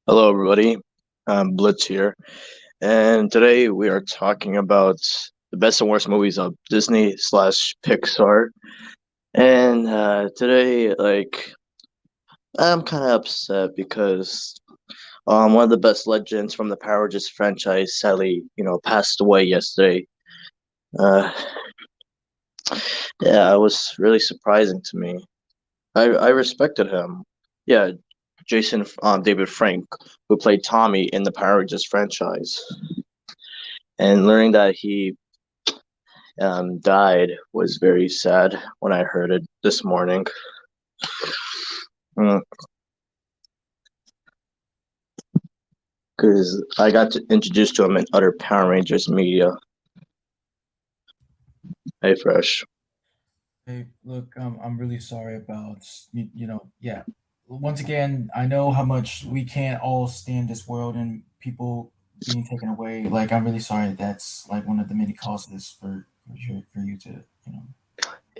Hello, everybody. Blitz here, and today we are talking about the best and worst movies of Disney slash Pixar. And today, I'm kind of upset because one of the best legends from the Power Rangers franchise sadly, passed away yesterday. Uh, yeah, it was really surprising to me. I respected him. Yeah, Jason David Frank, who played Tommy in the Power Rangers franchise. And learning that he died was very sad when I heard it this morning. Because I got to introduced to him in other Power Rangers media. Hey, Fresh. Hey, look, I'm really sorry about yeah. Once again, I know how much we can't all stand this world and people being taken away. Like, I'm really sorry. That's like one of the many causes for you to you know.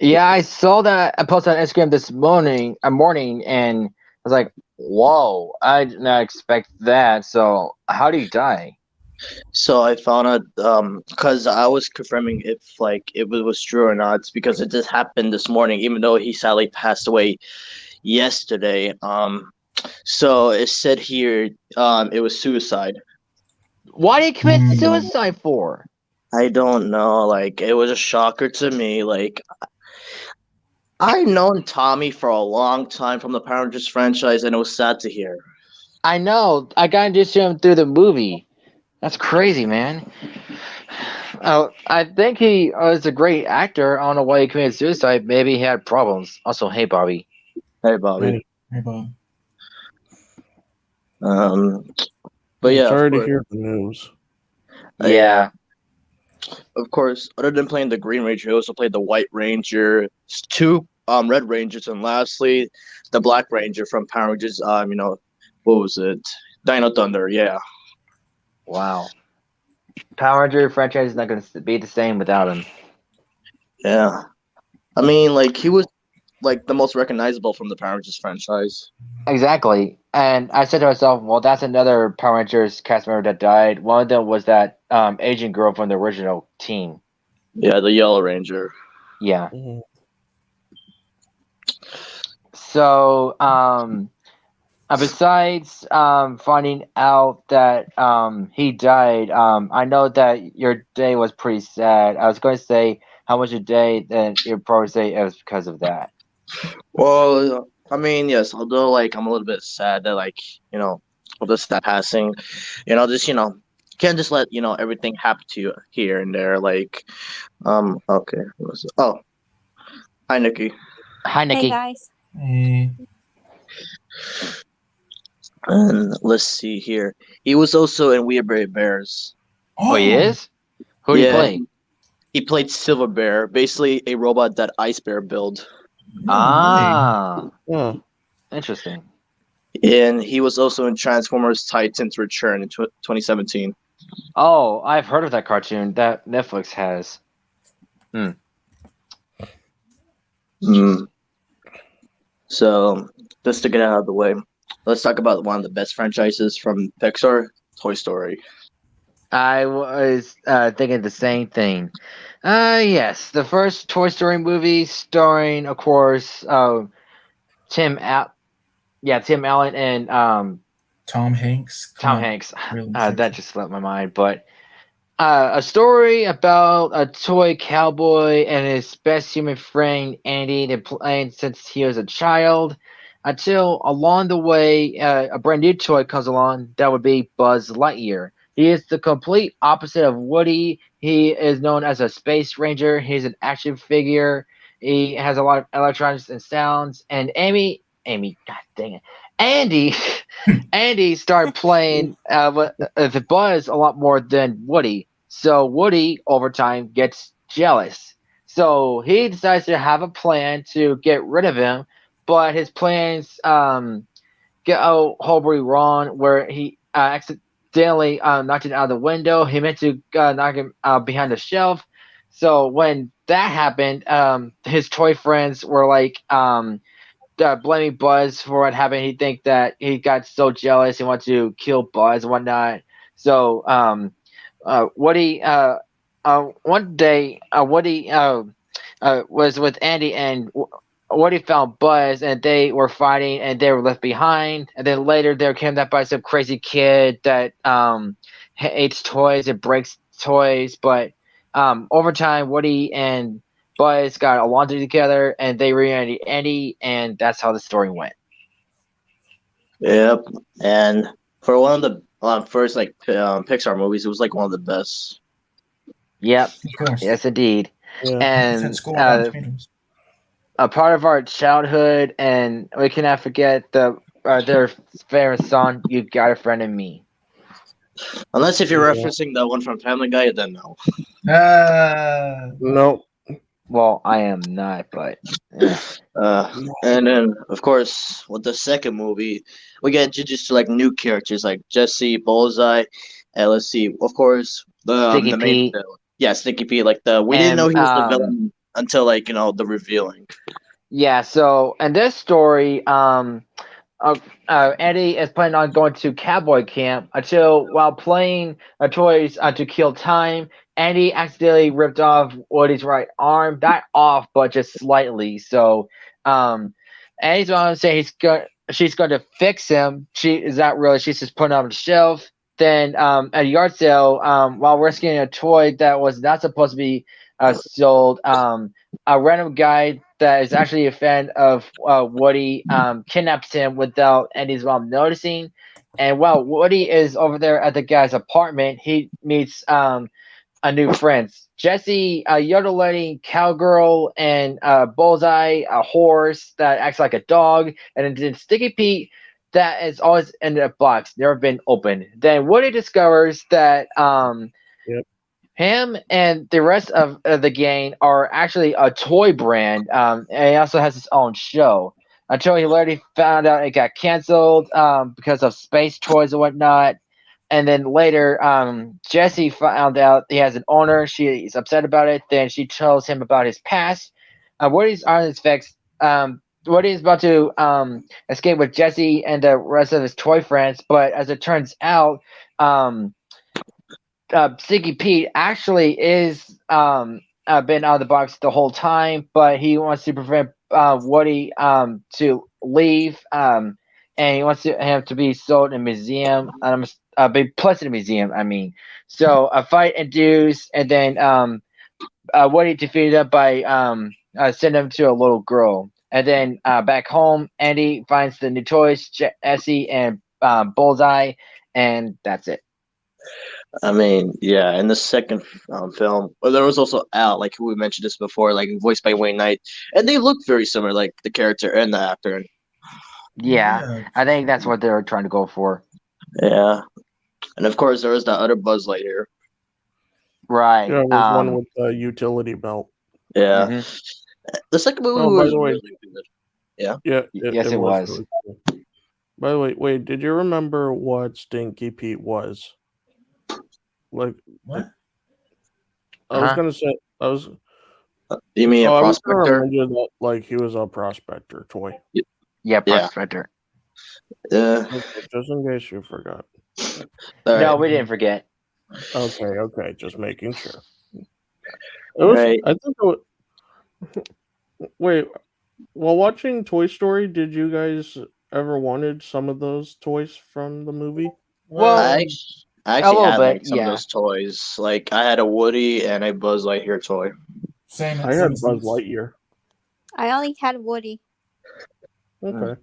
Yeah, I saw that I posted on Instagram this morning, and I was like, "Whoa, I did not expect that." So, how did he die? So I found out because I was confirming if it was true or not. It's because it just happened this morning, even though he sadly passed away yesterday. So it said here it was suicide. Why did he commit suicide for? I don't know. It was a shocker to me. I've known Tommy for a long time from the Power Rangers franchise, and it was sad to hear. I know. I got introduced to him through the movie. That's crazy, man. I think he was a great actor. I don't know why he committed suicide. Maybe he had problems. Also, hey, Bobby. Hey, Bobby. Hey, Hey, Bob. Um, but I'm yeah, sorry to hear the news. Yeah. of course. Other than playing the Green Ranger, he also played the White Ranger, two Red Rangers, and lastly, the Black Ranger from Power Rangers. What was it? Dino Thunder. Yeah, Wow. Power Ranger franchise is not going to be the same without him. yeah. I mean, he was the most recognizable from the Power Rangers franchise. Exactly. And I said to myself, well, that's another Power Rangers cast member that died. One of them was that Asian girl from the original team. Yeah, the Yellow Ranger. Yeah. Mhm. So, besides finding out that he died, I know that your day was pretty sad. I was going to say how was your day, then you'd probably say it was because of that. Well, I mean, yes. Although, I'm a little bit sad that, of this passing, just can't just let everything happen to you here and there. Okay. Oh, hi, Nikki. Hi, Hey Nikki. guys. Hey, And let's see here. He was also in We Are Brave Bears. Oh, he oh, is? Who do you Yeah, play? he played Silver Bear, basically a robot that Ice Bear built. no way. Ah, Huh. interesting. And he was also in Transformers Titans Return in 2017. Oh, I've heard of that cartoon that Netflix has. Hmm. Mm. So, just to get out of the way, let's talk about one of the best franchises from Pixar, Toy Story. I was thinking the same thing. Yes, the first Toy Story movie starring, of course, Tim Al- Tim Allen and Tom Hanks. Come Tom on, Hanks. really That sexy. just slipped my mind. But a story about a toy cowboy and his best human friend Andy been playing since he was a child. Until along the way, a brand new toy comes along that would be Buzz Lightyear. He is the complete opposite of Woody. He is known as a space ranger. He's an action figure. He has a lot of electronics and sounds. And God dang it, Andy, Andy started playing with Buzz a lot more than Woody. So Woody, over time, gets jealous. So he decides to have a plan to get rid of him, but his plans get horribly wrong, where he accidentally knocked it out of the window. He meant to knock him behind the shelf. So when that happened, his toy friends were like, blaming Buzz for what happened. He think that he got so jealous he wanted to kill Buzz and whatnot. So Woody one day Woody was with Andy and Woody found Buzz and they were fighting and they were left behind. And then later they were kidnapped by some crazy kid that hates toys and breaks toys. But over time, Woody and Buzz got along together and they reunited Andy, and that's how the story went. Yep. And for one of the first Pixar movies, it was like one of the best. Yep. Of course. Yes, indeed. Yeah. And Score on Rotten Tomatoes. a part of our childhood, and we cannot forget their favorite song, "You Got a Friend in Me." Unless if you're Yeah. referencing the one from Family Guy, then no. No. Well, I am not, but And then, of course, with the second movie, we get introduced to like new characters like Jesse, Bullseye, and let's see, of course, Sticky the main Pete. villain. Yeah, Sticky Pete. Like we didn't know And he was the villain until the revealing. yeah, so in this story, Eddie is planning on going to cowboy camp until, while playing toys to kill time, Andy accidentally ripped off Woody's right arm. Not off, but just slightly. So, Andy's going to say she's going to fix him. She is not really. She's just putting him on the shelf. Then, at a yard sale, while rescuing a toy that was not supposed to be sold, a random guy that is actually a fan of Woody kidnaps him without Andy's mom noticing. And while Woody is over there at the guy's apartment, he meets a new friends. Jesse, a yodeling cowgirl, and Bullseye, a horse that acts like a dog, and then Sticky Pete, that is always in a box, never been opened. Then Woody discovers that Yep. him and the rest of the gang are actually a toy brand, and he also has his own show. Until he later found out it got canceled because of space toys and whatnot. And then later, Jesse found out he has an owner. She's upset about it. Then she tells him about his past. Woody's on his fix. Woody's about to escape with Jesse and the rest of his toy friends, but as it turns out, Sticky Pete actually is been out of the box the whole time, but he wants to prevent Woody to leave, and he wants him to be sold in a museum. Be placed in a museum. I mean, so a fight ensues, and then Woody defeated him by sending him to a little girl. And then back home, Andy finds the new toys, Jesse and Bullseye, and that's it. I mean, yeah. In the second film, well, there was also Al, like we mentioned this before, like voiced by Wayne Knight, and they look very similar, like the character and the actor. Yeah, I think that's what they were trying to go for. Yeah, and of course there was that other Buzz Lightyear. Right. Yeah, there's one with the utility belt. Yeah, Mhm. the second movie Oh, by was the way- really good. Yeah. Yes, it was. really cool. By the way, wait, did you remember what Stinky Pete was? Like, What? I was Uh-huh. gonna say, You mean a I was gonna prospector? remind you that, like, he was a prospector toy. Yeah, Yeah. prospector. Yeah. Okay, just in case you forgot. All No, right. we didn't forget. Okay, just making sure. It was, Right. I think. Wait, while watching Toy Story, did you guys ever wanted some of those toys from the movie? Well, I actually little had bit, like some yeah. of those toys. Like I had a Woody and a Buzz Lightyear toy. Same. I had Buzz Lightyear. I only had Woody. Okay.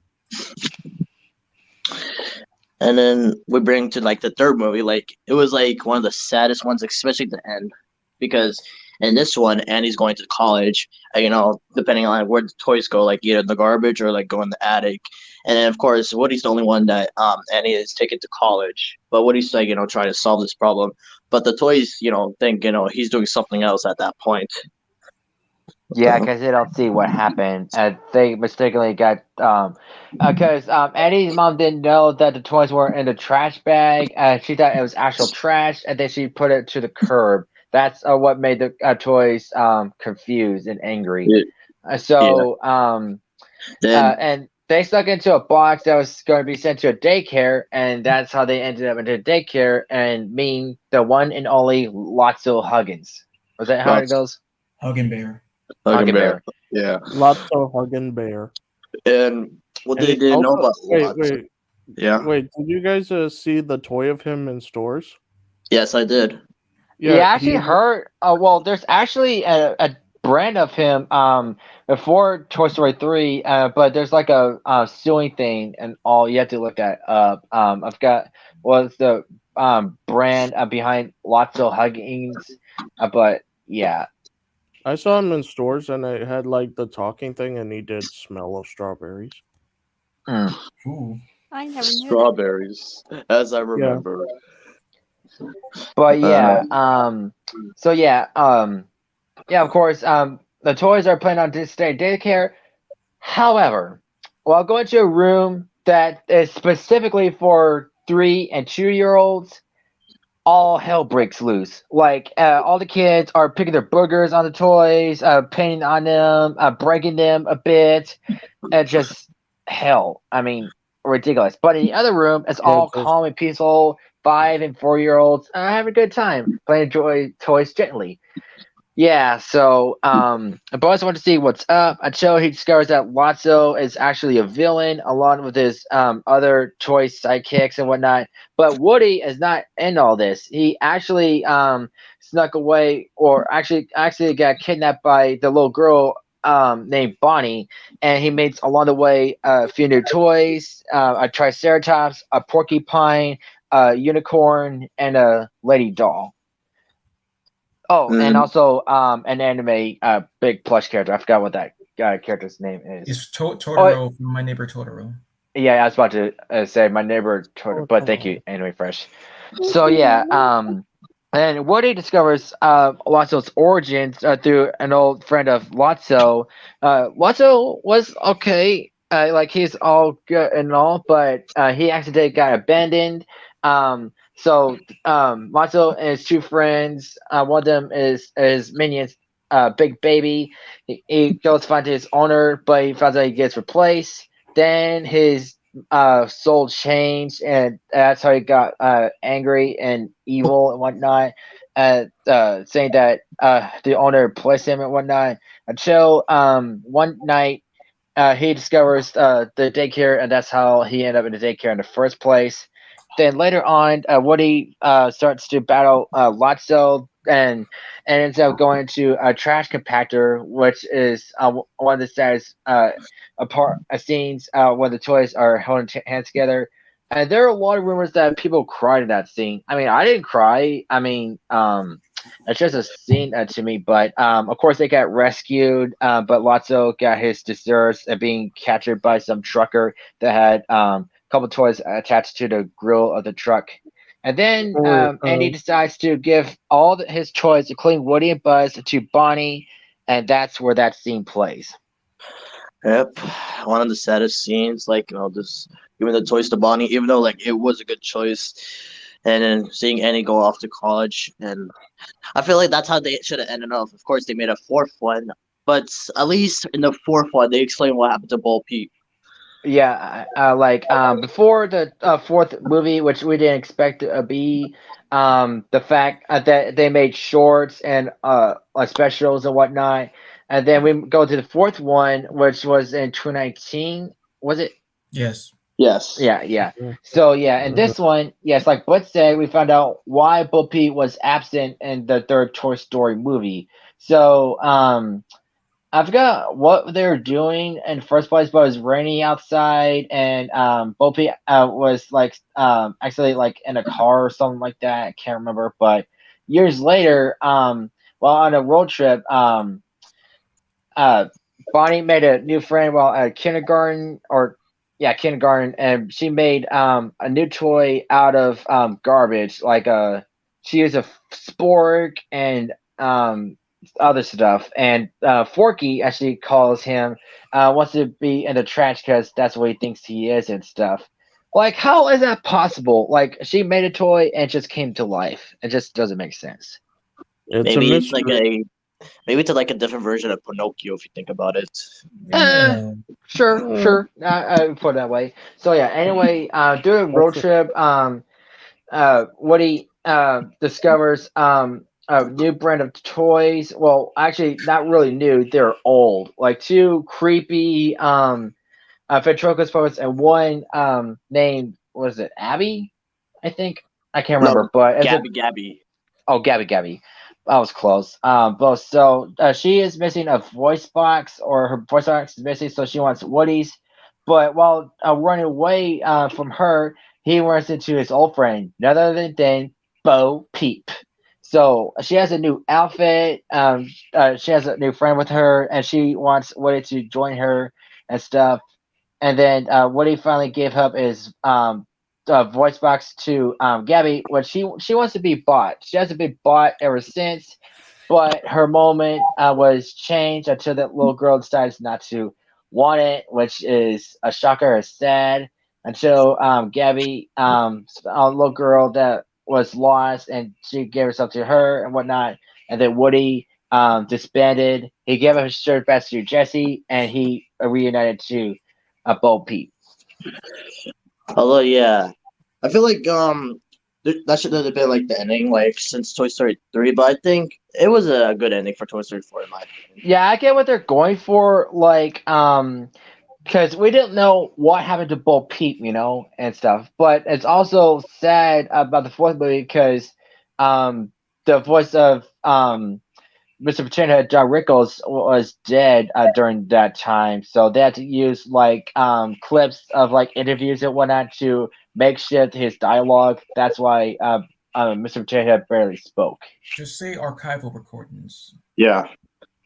And then we bring to like the third movie, like it was like one of the saddest ones, especially the end, because in this one, Andy's going to college. And, depending on where the toys go, like either in the garbage or like go in the attic. And then of course, Woody's the only one that Andy is taken to college. But Woody's like trying to solve this problem. But the toys, think he's doing something else at that point. Yeah, because they don't see what happened. They mistakenly got because Annie's mom didn't know that the toys were in the trash bag. She thought it was actual trash, and then she put it to the curb. That's what made the toys confused and angry. Yeah. Then and they stuck into a box that was going to be sent to a daycare, and that's how they ended up into daycare and meeting the one and only Lotso Huggins. Was that how it lots goes? Hugging Bear. Hugging Hugging Bear. Bear. Yeah. Lots of hugging bear. And what And they he didn't know also about wait, Lots. wait, Yeah. wait. Did you guys see the toy of him in stores? Yes, I did. Yeah, Yeah, I actually he. heard. Well, there's actually a brand of him before Toy Story 3, but there's like a sewing thing and all. You have to look that up. I forgot what's the brand behind Lotso Huggins, but yeah. I saw him in stores, and it had like the talking thing, and he did smell of strawberries. Mm. Ooh. I never knew that. Strawberries, as I Yeah. remember. But yeah, Um, so yeah, yeah, of course, the toys are planned on to stay daycare. However, while going to a room that is specifically for 3 and 2 year olds, all hell breaks loose. Like all the kids are picking their boogers on the toys, painting on them, breaking them a bit, and just hell. I mean, ridiculous. But in the other room, it's Yeah, all just calm and peaceful. 5 and 4 year olds having a good time playing toys gently. Yeah, so Buzz wants to see what's up until he discovers that Lotso is actually a villain along with his other toy sidekicks and whatnot. But Woody is not in all this. He actually snuck away or actually got kidnapped by the little girl named Bonnie, and he makes along the way a few new toys, a triceratops, a porcupine, a unicorn, and a lady doll. Oh, and mm, also an anime big plush character. I forgot what that character's name is. It's Oh, Totoro from My Neighbor Totoro. yeah, I was about to say my neighbor Totoro, but thank you, Anime Fresh. So yeah, and Woody discovers Lotso's origins through an old friend of Lotso. Lotso was okay, like he's all good and all, but he accidentally got abandoned. Lotso and his two friends, one of them is Minion's big baby. He goes to find his owner, but he finds out he gets replaced. Then his soul changed, and that's how he got angry and evil and whatnot. Saying that the owner replaced him and whatnot. Until one night he discovers the daycare, and that's how he ended up in the daycare in the first place. Then later on, Woody starts to battle Lotso and ends up going to a trash compactor, which is one of the saddest scenes where the toys are holding hands together. And there are a lot of rumors that people cried in that scene. I mean, I didn't cry. I mean, it's just a scene to me, but of course they got rescued. But Lotso got his desserts and being captured by some trucker that had a couple toys attached to the grill of the truck. And then wait, Andy decides to give all his toys, including Woody and Buzz, to Bonnie, and that's where that scene plays. yep. One of the saddest scenes, like, just giving the toys to Bonnie, even though like it was a good choice. And then seeing Annie go off to college, and I feel like that's how they should have ended off. Of course, they made a fourth one, but at least in the fourth one, they explain what happened to Bo Peep. Yeah, like before the fourth movie, which we didn't expect to be, the fact that they made shorts and specials and whatnot, and then we go to the fourth one, which was in 2019. Was it? Yes. Yes. Yeah, yeah. So yeah, in this one, yes, like Bud said, we found out why Bo Peep was absent in the third Toy Story movie. So I forgot what they were doing in the first place, but it was raining outside, and Bo Peep was like actually like in a car or something like that. I can't remember, but years later, while on a road trip, uh, Bonnie made a new friend while at kindergarten, or yeah, kindergarten, and she made a new toy out of garbage. Like she used a spork and other stuff. And Forky, as she calls him, wants to be in the trash because that's what he thinks he is and stuff. Like, how is that possible? Like, she made a toy and it just came to life. It just doesn't make sense. it's a Maybe it's like mystery. Maybe to like a different version of Pinocchio if you think about it. Eh, Yeah. sure. I put it that way. So yeah. Anyway, during road That's trip, Woody discovers a new brand of toys. Well, actually, not really new. They're old, like two creepy ventriloquist puppets, and one named, what is it, Abby? I think, I can't No, remember, but it's a Gabby. oh, Gabby. I was close. But so she is missing a voice box, or her voice box is missing, so she wants Woody's. But while running away from her, he runs into his old friend, none other than Bo Peep. So she has a new outfit. She has a new friend with her, and she wants Woody to join her and stuff. And then Woody finally gave up his voice box to Gabby. When she wants to be bought, she hasn't been bought ever since. But her moment was changed until that little girl decides not to want it, which is a shocker. Is sad until Gabby, a little girl that was lost, and she gave herself to her and whatnot. And then Woody disbanded. He gave up his shirt back to Jesse, and he reunited to a Bo Peep. Although, yeah, I feel like that should have been like the ending, like since Toy Story 3. But I think it was a good ending for Toy Story 4 in my opinion. Yeah, I get what they're going for, like, because we didn't know what happened to Bo Peep, and stuff. But it's also sad about the fourth movie because the voice of Mr. Potato Head, John Rickles, was dead during that time, so they had to use like clips of like interviews and whatnot to makeshift his dialogue. That's why Mr. Potato Head barely spoke. Just say archival recordings. Yeah,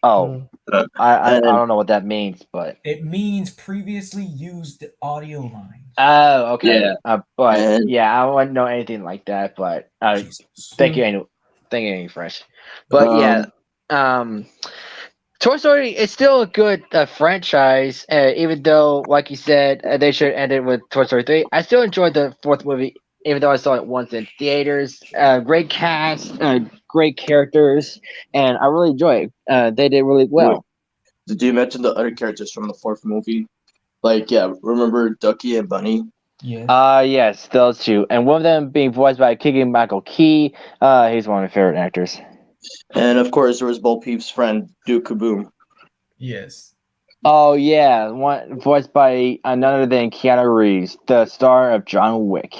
Oh, uh, I and don't know what that means, but It means previously used audio lines. oh, okay. yeah, But and yeah, I wouldn't know anything like that. But Jesus. thank you, Fresh. But yeah, um, um, Toy Story is still a good franchise, even though, like you said, they should end it with Toy Story 3. I still enjoyed the fourth movie, even though I saw it once in theaters. Great cast, great characters, and I really enjoy it. They did really wait, well. did you mention the other characters from the fourth movie? Like, yeah, remember Ducky and Bunny? Yes. Yes, those two, and one of them being voiced by Keegan Michael Key. He's one of my favorite actors. And of course, there was Bo Peep's friend, Duke Kaboom. Yes. Oh yeah, one voiced by none other than Keanu Reeves, the star of John Wick.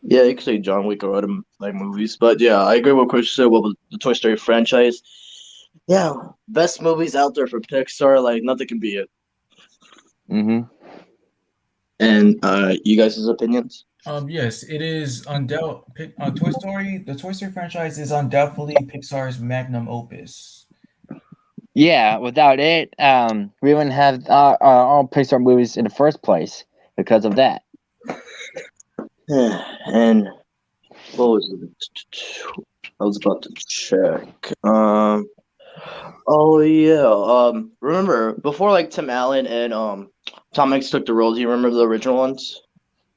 Yeah, you could say John Wick or other like movies, but yeah, I agree with what Chris said. What was the Toy Story franchise? Yeah, best movies out there for Pixar. Like nothing can beat it. Mm-hmm. And you guys' opinions? Yes, it is Toy Story. The Toy Story franchise is undoubtedly Pixar's magnum opus. Yeah, without it, we wouldn't have all Pixar movies in the first place because of that. And what was it? I was about to check. Oh yeah. Remember before like Tim Allen and Tom Hanks took the role? Do you remember the original ones?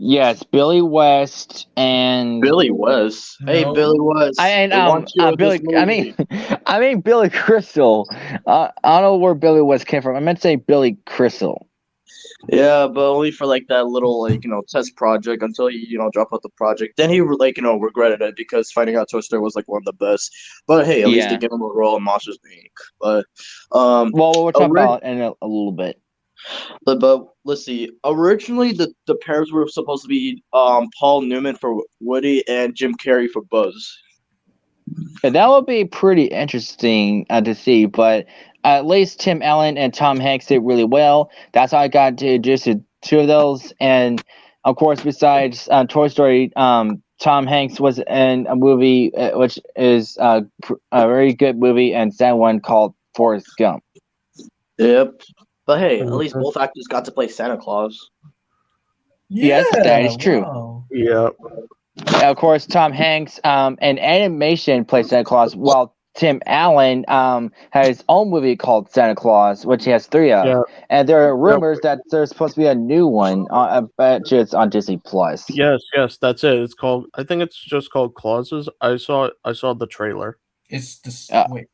Yes, Billy West and Billy West. Hey, No. Billy West. I and I want you in this Billy. I movie. mean, I mean Billy Crystal. I don't know where Billy West came from. I meant to say Billy Crystal. Yeah, but only for like that little like test project until he dropped out the project. Then he like regretted it because finding out Toy Story was like one of the best. But hey, at least they Yeah. gave him a role in Monsters Inc. But Well, we'll talk ori- about it in a little bit. but let's see. Originally, the pairs were supposed to be Paul Newman for Woody and Jim Carrey for Buzz. And that would be pretty interesting to see, but at least Tim Allen and Tom Hanks did really well. That's how I got to introduce the two of those. And of course, besides Toy Story, Tom Hanks was in a movie which is a very good movie and sad one called Forrest Gump. Yep. But hey, at least Mhm. both actors got to play Santa Claus. Yes, that is true. Wow. Yeah. Of course, Tom Hanks in animation plays Santa Claus, while Tim Allen has his own movie called Santa Claus, which he has three of. Yeah. And there are Yep. rumors that there's supposed to be a new one, I bet you it's on Disney Plus. Yes, that's it. It's called. I think it's just called Clauses. I saw the trailer. It's the Uh, wait.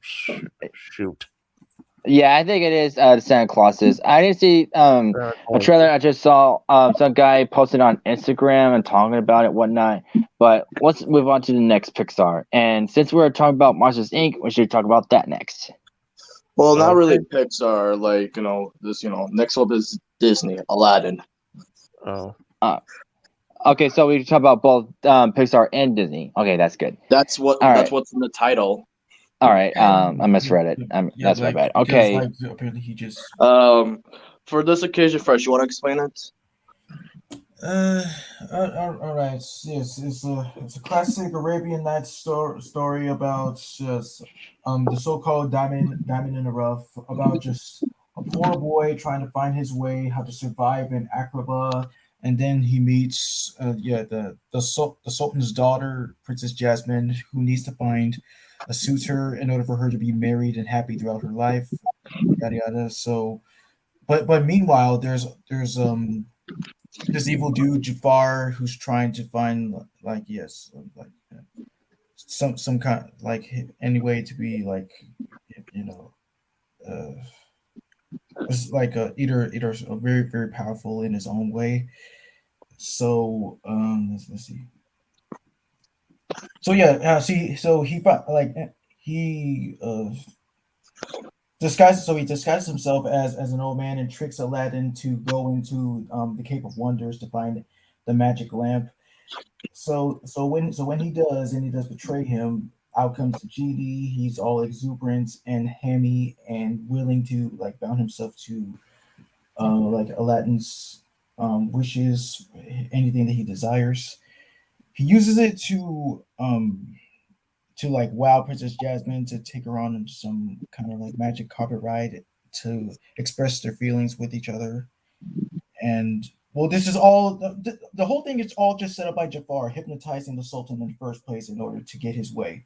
Shoot. Yeah, I think it is Santa Clauses. I didn't see a trailer. I just saw some guy posted on Instagram and talking about it whatnot. But let's move on to the next Pixar. And since we're talking about Monsters Inc., we should talk about that next. Well, not really Okay. Pixar. Like this. Next up is Disney, Aladdin. Oh. Okay, so we talk about both Pixar and Disney. Okay, that's good. That's All right. what's in the title. All right. I misread it. That's my bad. Because, Okay. like, apparently he just. For this occasion, Fresh, you want to explain it? All right. Yes, it's a classic Arabian Nights story about just the so-called diamond in the rough, about just a poor boy trying to find his way, how to survive in Aqaba, and then he meets the Sultan's daughter, Princess Jasmine, who needs to find a suitor in order for her to be married and happy throughout her life, yada yada. So, but meanwhile, there's this evil dude Jafar who's trying to find some kind like any way to be like you know uh it's like either very very powerful in his own way. So let's see. So yeah, so he disguises himself as an old man and tricks Aladdin to go into the Cape of Wonders to find the magic lamp. So when he does, and he does betray him, out comes the genie. He's all exuberant and hammy and willing to like bound himself to like Aladdin's wishes, anything that he desires. He uses it to like wow Princess Jasmine to take her on some kind of like magic carpet ride to express their feelings with each other. And well, this is all the whole thing is all just set up by Jafar, hypnotizing the Sultan in the first place in order to get his way.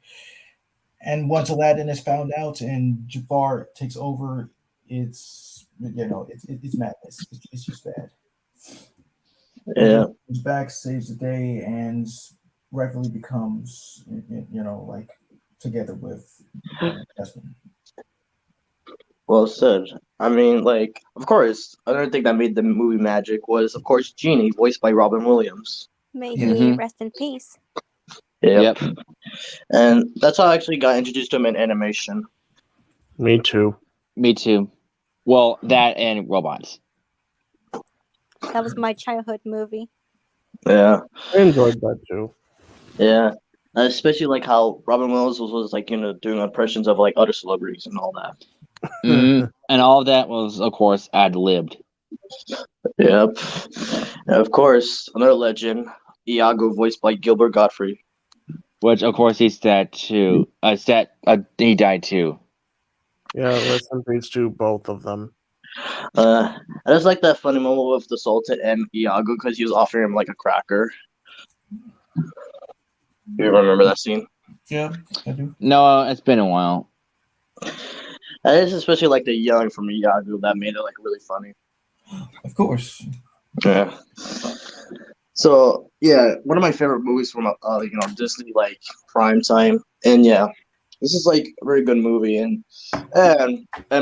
And once Aladdin is found out and Jafar takes over, it's madness. It's just bad. Yeah. Comes back, saves the day, and rightfully becomes, like together with Jasmine. Well said. I mean, like, of course, another thing that made the movie magic was, of course, Genie, voiced by Robin Williams. May Yeah. he rest in peace. Yep. And that's how I actually got introduced to him in animation. Me too. Me too. Well, that and robots. That was my childhood movie. Yeah. I enjoyed that too. Yeah. Especially like how Robin Williams was like, doing impressions of like other celebrities and all that. And all of that was, of course, ad-libbed. Yep. And of course, another legend, Iago, voiced by Gilbert Gottfried. Which, of course, he's dead too. He died too. Yeah, rest in peace to both of them. I just like that funny moment with the Sultan and Iago because he was offering him like a cracker. You remember that scene? Yeah, I do. No, it's been a while. And it's especially like the yelling from Iago that made it like really funny. Of course. Yeah. So yeah, one of my favorite movies from Disney like prime time, and yeah, this is like a very good movie, and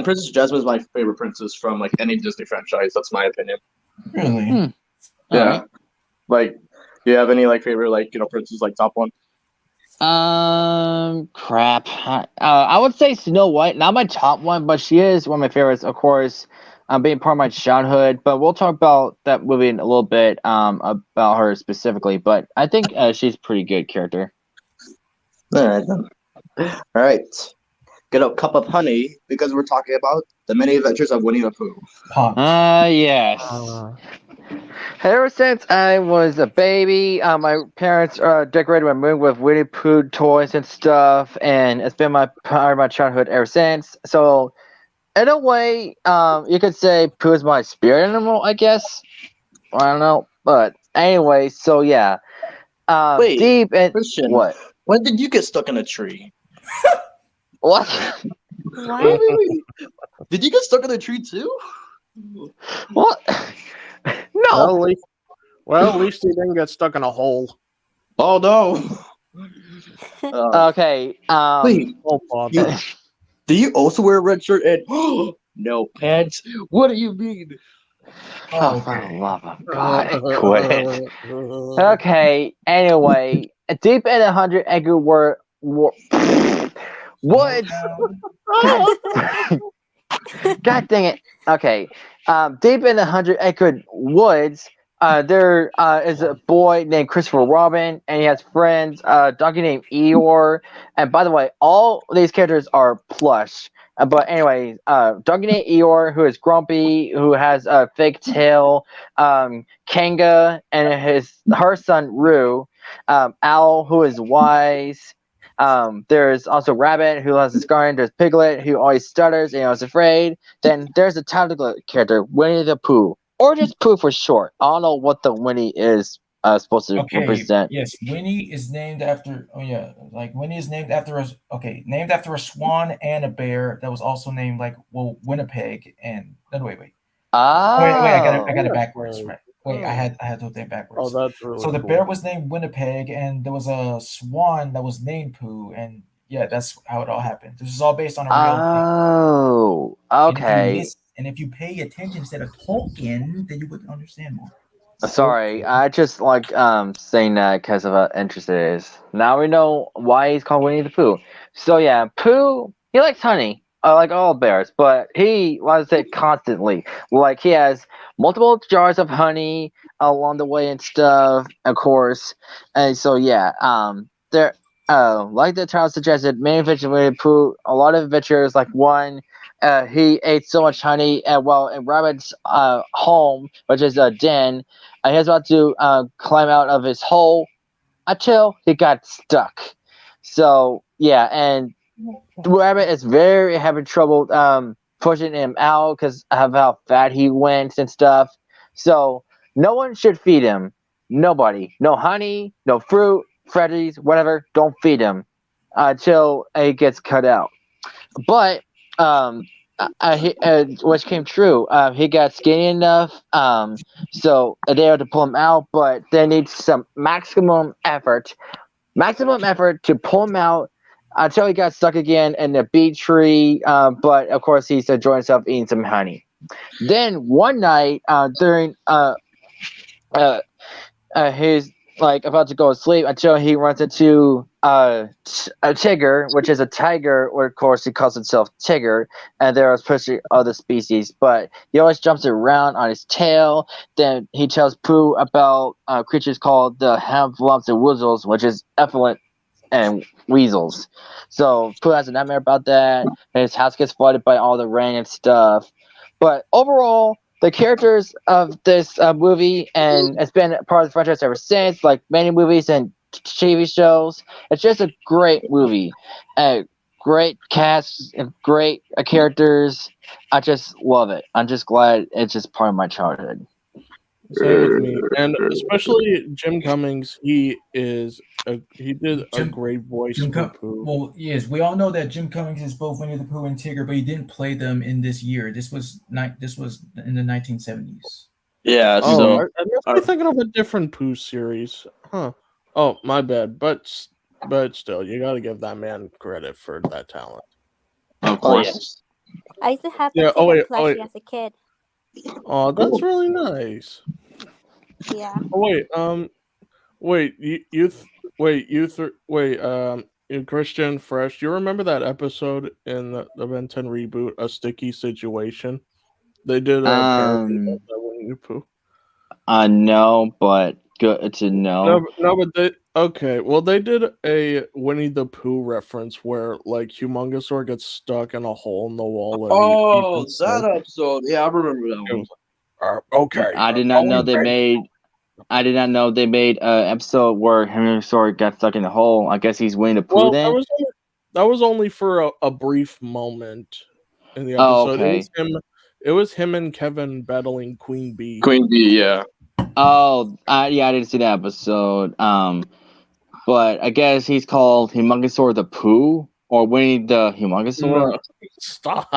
Princess Jasmine is my favorite princess from like any Disney franchise. That's my opinion. Really? Yeah. Alright. Like, do you have any like favorite like princess like top one? Crap. I would say Snow White, not my top one, but she is one of my favorites, of course. Being part of my childhood, but we'll talk about that movie in a little bit. About her specifically, but I think she's a pretty good character. All right then. All right. Get a cup of honey because we're talking about the many adventures of Winnie the Pooh. Pop. Yes. Ever since I was a baby, my parents decorated my room with Winnie the Pooh toys and stuff, and it's been part of my childhood ever since. So, in a way, you could say Pooh is my spirit animal, I guess. I don't know, but anyway, so yeah. Wait, Deep and Christian, what? when did you get stuck in a tree? What? What? Wait. Did you get stuck in a tree too? What? No. Well, at least he didn't get stuck in a hole. Oh no! Okay. Wait, Oh, Bob. you do you also wear a red shirt and no pants? What do you mean? Oh, for the Okay. love of God, quit it. Okay. Anyway, deep in 100 acre Slow woods. down. God, God dang it. Okay. Deep in the 100 acre woods, there is a boy named Christopher Robin, and he has friends, a donkey named Eeyore. And by the way, all these characters are plush. But anyway, donkey named Eeyore, who is grumpy, who has a fake tail, Kanga, and her son Roo, Owl, who is wise. There's also Rabbit, who has a scar. There's Piglet, who always stutters and is afraid. Then there's a tactical character, Winnie the Pooh, or just Pooh for short. I don't know what the Winnie is supposed to Okay, represent. yes, Winnie is named after. Oh yeah, like Winnie is named after a. Okay, named after a swan and a bear that was also named like Winnipeg and. No, wait. Oh, wait, I got it backwards. Winnipeg. Right. Wait, Oh. I had the thing Oh, backwards. that's really So the cool. bear was named Winnipeg, and there was a swan that was named Pooh, and yeah, that's how it all happened. This is all based on a real thing. Oh, okay. And if you pay attention instead of talking, then you would understand more. Sorry, I just like saying that because of how interesting it is. Now we know why he's called Winnie the Pooh. So yeah, Pooh, he likes honey, like all bears, but he loves it constantly. Like he has multiple jars of honey along the way and stuff, of course. And so yeah, there, like the title suggested, many adventures of Winnie the Pooh. A lot of adventures, like one. He ate so much honey, in Rabbit's home, which is a den, he was about to climb out of his hole until he got stuck. So yeah, and Rabbit is very having trouble pushing him out because of how fat he went and stuff. So no one should feed him. Nobody. No honey, no fruit, Freddy's, whatever. Don't feed him until he gets cut out. But which came true. He got skinny enough, so they had to pull him out, but they need some maximum effort to pull him out until he got stuck again in the bee tree. But of course, he's enjoying himself eating some honey. Then one night, during he's like about to go to sleep until he runs into a Tigger, which is a tiger, or of course he calls himself Tigger, and there are especially other species, but he always jumps around on his tail. Then he tells Pooh about creatures called the Hamflumps and Woozles, which is effluent and weasels. So Pooh has a nightmare about that, and his house gets flooded by all the rain and stuff. But overall, the characters of this movie, and it's been part of the franchise ever since, like many movies and TV shows. It's just a great movie. Great cast, and great characters. I just love it. I'm just glad it's just part of my childhood. Same with me, and especially Jim Cummings. He did a Jim- great voice Jim for Com- Pooh. well, yes, we all know that Jim Cummings is both Winnie the Pooh and Tigger, but he didn't play them in this year. This was in the 1970s. Yeah, Oh, so I must be thinking of a different Pooh series, huh? Oh, my bad. But still, you got to give that man credit for that talent. of Oh, course. yes. I used to have Yeah. the Oh Tigger wait. plushie as a kid. Oh, that's really nice. Yeah. Oh wait. Wait. You Christian Fresh. You remember that episode in the Ben 10 reboot, A Sticky Situation? They did a parody of that Winnie the Pooh. No, but good to know. No, but they did a Winnie the Pooh reference where like Humongousaur gets stuck in a hole in the wall and he eats himself. episode. Yeah, I remember that It one. was okay. I did not know they made. I did not know they made an episode where Henry Sword got stuck in the hole. I guess he's Winnie the Pooh Well, then. that was only for a brief moment in the Oh, episode. okay. It was him and Kevin battling Queen Bee. Queen Bee, yeah. Oh, yeah, I didn't see that episode. But I guess he's called Humongousaur the Pooh or Winnie the Humongousaur. No, Stop.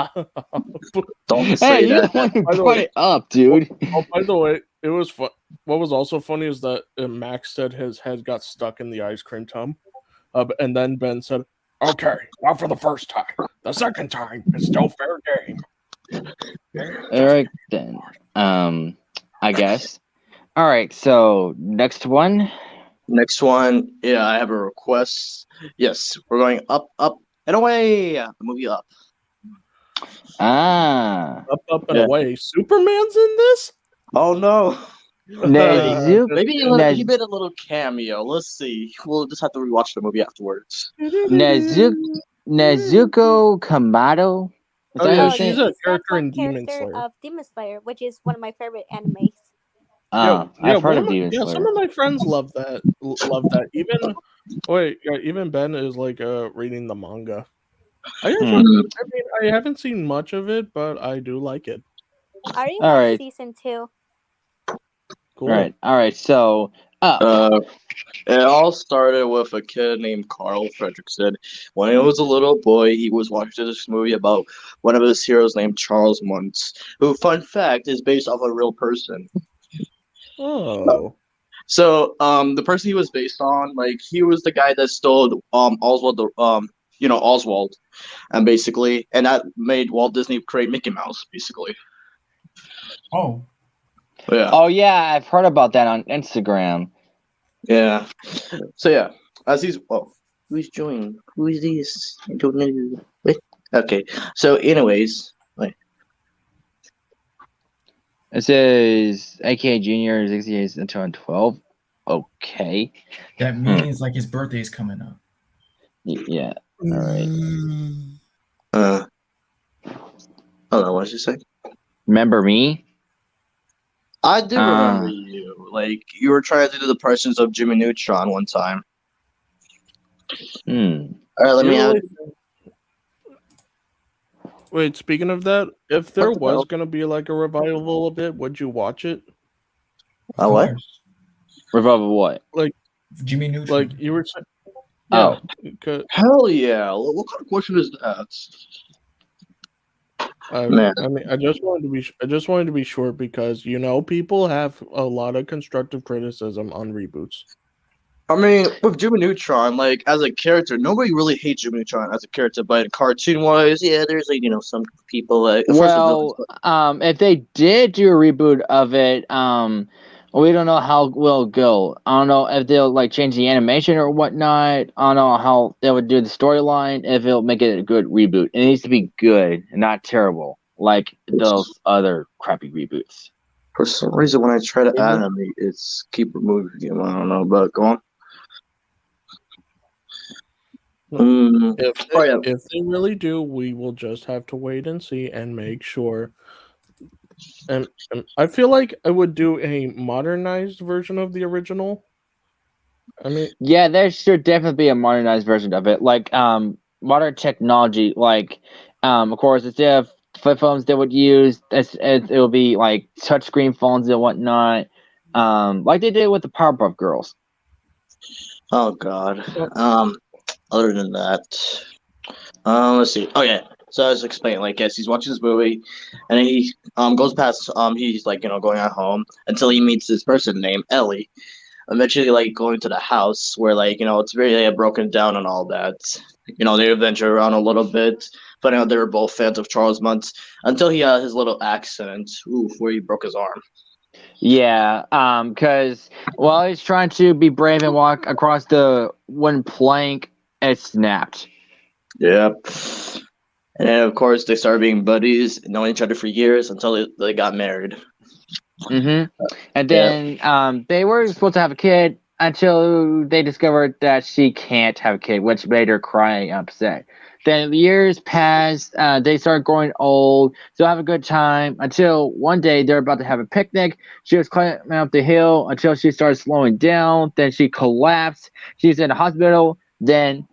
don't Hey, say you're that. the one who By the brought way- it up, dude. Oh, by the way, it was fun. What was also funny is that Max said his head got stuck in the ice cream tub. And then Ben said, "Okay, not for the first time. The second time is still fair game." All right then. I guess. All right. So next one. Next one, yeah, I have a request. Yes, we're going up, up, and away. The movie Up. Ah, Up and Yeah. away. Superman's in this. Oh no. Nezuko. Maybe Nez- he made a little cameo. Let's see. We'll just have to rewatch the movie afterwards. Nezuko Kamado. Is Oh that yeah, how Oh, you say she's it? a she's that character one in Demon character Slayer. of Demon Slayer, which is one of my favorite animes. Oh, I've heard of my, Demon some Slayer. of my friends love that. Love that. Even even Ben is like reading the manga. I Hmm. mean, I haven't seen much of it, but I do like it. I already All watched right. season 2. Cool. All right. So Up. It all started with a kid named Carl Fredrickson. When he was a little boy, he was watching this movie about one of his heroes named Charles Muntz, who, fun fact, is based off a real person. Oh. So, the person he was based on, like, he was the guy that stole Oswald, Oswald, and basically, and that made Walt Disney create Mickey Mouse, basically. Oh, Yeah, Oh yeah, I've heard about that on Instagram. yeah. So yeah, as he's who's joining? Who is this? I don't know. Wait. Okay. So, anyways, like, It says AKA Junior 68 until 12. Okay. that means like his birthday is coming up. Yeah. All right. hold on, what did you say? Remember me? I do remember you. Like, you were trying to do the impressions of Jimmy Neutron one time. Hmm. All right, let me You have. really- Wait, speaking of that, if there What the was hell? gonna be like a revival of it, would you watch it? Of What? course. Revival what? Jimmy Neutron. Like you were saying. Oh. Yeah. 'Cause, Hell yeah! What kind of question is that? Man. I mean, I just wanted to be sure because people have a lot of constructive criticism on reboots. I mean, with Jimmy Neutron, like, as a character, nobody really hates Jimmy Neutron as a character, but cartoon-wise, yeah, there's, like, some people, like, first the villains, Well, if they did do a reboot of it, we don't know how it will go. I don't know if they'll like change the animation or whatnot. I don't know how they would do the storyline. If it'll make it a good reboot, it needs to be good and not terrible like those other crappy reboots. for some reason, when I try to animate, it's keep removing him. I don't know, but go on. If they really do, we will just have to wait and see and make sure. And I feel like I would do a modernized version of the original. I mean, Yeah, there should definitely be a modernized version of it, like modern technology. Like, of course, instead of flip phones they would use, it will be like touchscreen phones and whatnot, like they did with the Powerpuff Girls. Oh God. Other than that, let's see. Oh yeah. So I was explaining, like, yes, he's watching this movie, and he goes past he's like going at home until he meets this person named Ellie. Eventually, like, going to the house where, like, it's very broken down and all that. They adventure around a little bit, finding out they were both fans of Charles Muntz until he had his little accident, where he broke his arm. Yeah, because while he's trying to be brave and walk across the wooden plank, it snapped. Yep. And then, of course, they started being buddies, knowing each other for years until they got married. Mm-hmm. And then they were supposed to have a kid until they discovered that she can't have a kid, which made her cry and upset. Then the years passed, they started growing old, still have a good time until one day they're about to have a picnic. She was climbing up the hill until she started slowing down. Then she collapsed. She's in the hospital. Then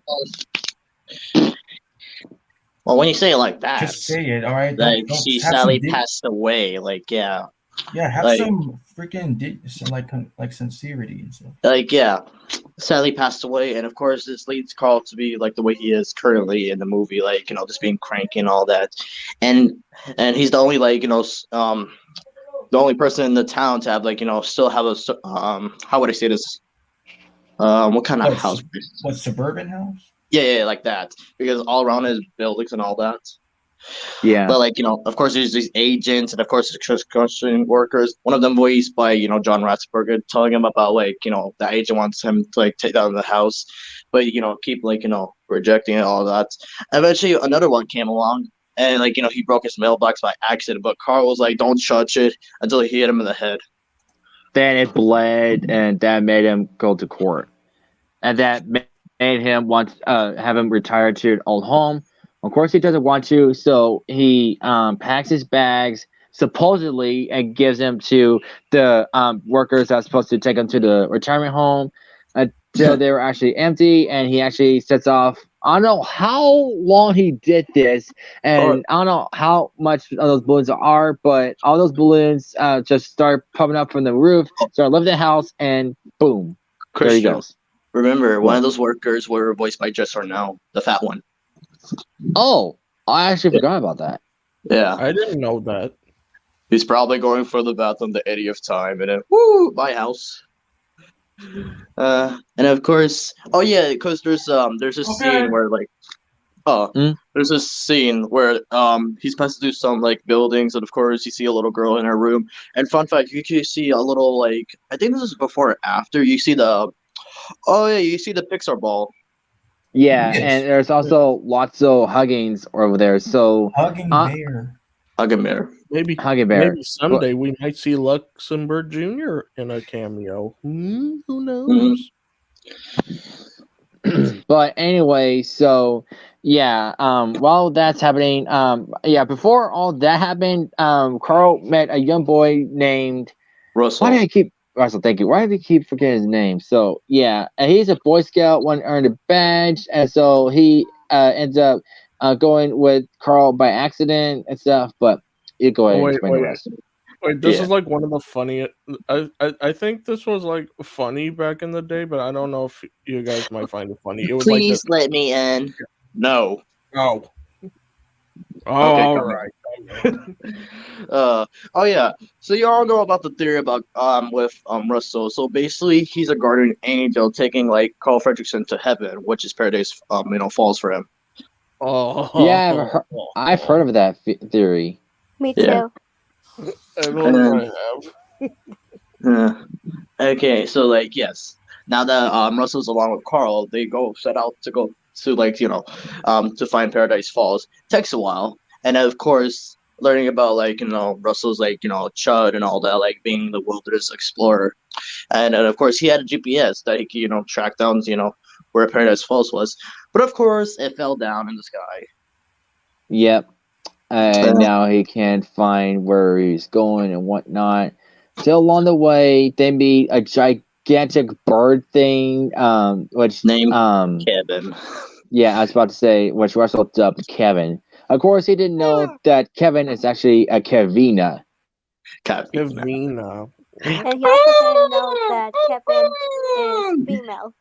Well, when you say it like that, Just say it, all right? like, Don't she have sadly some passed away. Like, yeah. Yeah, have like- some freaking some like sincerity and stuff. Like, yeah, sadly passed away, and of course this leads Carl to be like the way he is currently in the movie, like, just being cranky and all that, and he's the only, like, the only person in the town to have, like, still have a how would I say this? What kind of What, house? what suburban house? Yeah, like that. Because all around is buildings and all that. Yeah. But like of course, there's these agents and of course, construction workers. One of them voiced by John Ratzenberger, telling him about like the agent wants him to like take down the house, but keep like rejecting it, all that. Eventually, another one came along. And like he broke his mailbox by accident, but Carl was like, "Don't touch it," until he hit him in the head. Then it bled, and that made him go to court, and that made him want have him retire to an old home. Of course, he doesn't want to, so he packs his bags supposedly and gives them to the workers that's supposed to take him to the retirement home until they were actually empty, and he actually sets off. I don't know how long he did this, and I don't know how much of those balloons are, but all those balloons just start popping up from the roof, start lifting the house, and boom, there he Christian, goes. remember, one of those workers were voiced by Just Now, the fat one. Oh, I actually forgot about that. Yeah, I didn't know that. he's probably going for the bathroom the 80th time, and then woo, my house. And of course, oh yeah, because there's a scene where like there's a scene where he's supposed to do some like buildings, and of course you see a little girl in her room. And fun fact, you can see a little like I think this is before or after you see you see the Pixar ball. Yeah, Yes. and there's also lots of huggings over there. So Hugging bear. Huggamere. Maybe Huggy-Bear. maybe someday we might see Luxembourg Jr. in a cameo. Who knows? But anyway, so yeah, while that's happening, before all that happened, Carl met a young boy named Russell. Russell, thank you. Why do I keep forgetting his name? So yeah, and he's a Boy Scout, one earned a badge, and so he ends up going with Carl by accident and stuff. But you go ahead and explain the rest. Wait, this Yeah. is like one of the funniest. I think this was like funny back in the day, but I don't know if you guys might find it funny. It was Please let me in. No. Oh, Okay, all come right. Oh yeah. So you all know about the theory about with Russell. So basically he's a guardian angel taking like Carl Fredrickson to heaven, which is paradise falls for him. Oh, Yeah, I've heard of that theory. Me Yeah. too. Everyone might have. Okay, so like yes. Now that Russell's along with Carl, they set out to go to to find Paradise Falls. Takes a while. And of course learning about Russell's Chud and all that, like being the wilderness explorer. And of course he had a GPS that he could, track down, where Paradise Falls was. But of course it fell down in the sky. Yep. And now he can't find where he's going and whatnot. So along the way, they meet a gigantic bird thing, which Named Kevin. Yeah, I was about to say, which Russell dubbed Kevin. Of course, he didn't know that Kevin is actually a Kevina. Kevina. And he also didn't know that Kevin is female.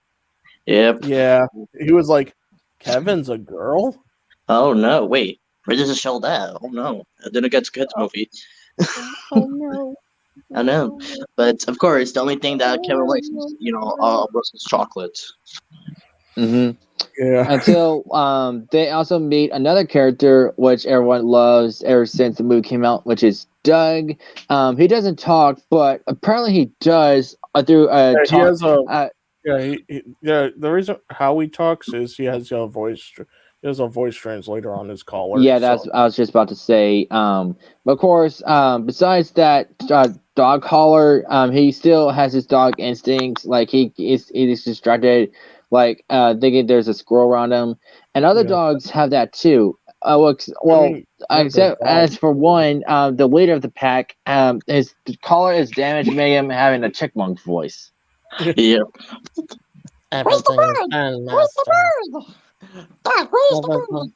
Yep. Yeah, he was like, Kevin's a girl. Oh no! Wait, where does it show that? Oh no! I didn't get to kids movie. Oh no. I know, but of course, the only thing that Kevin likes is Russell's chocolate. Mm-hmm. Yeah. Until they also meet another character which everyone loves ever since the movie came out, which is Doug. He doesn't talk, but apparently he does through a He talk. has a The reason how he talks is he has a voice. He has a voice translator on his collar. Yeah, that's I was just about to say. But of course, besides that dog collar, he still has his dog instincts. Like he is distracted, like thinking there's a squirrel around him, and other dogs have that too. Except as for one, the leader of the pack, his collar is damaged, making him having a chipmunk voice. Yeah. Where's the bird? Where's the bird? Where's the bird?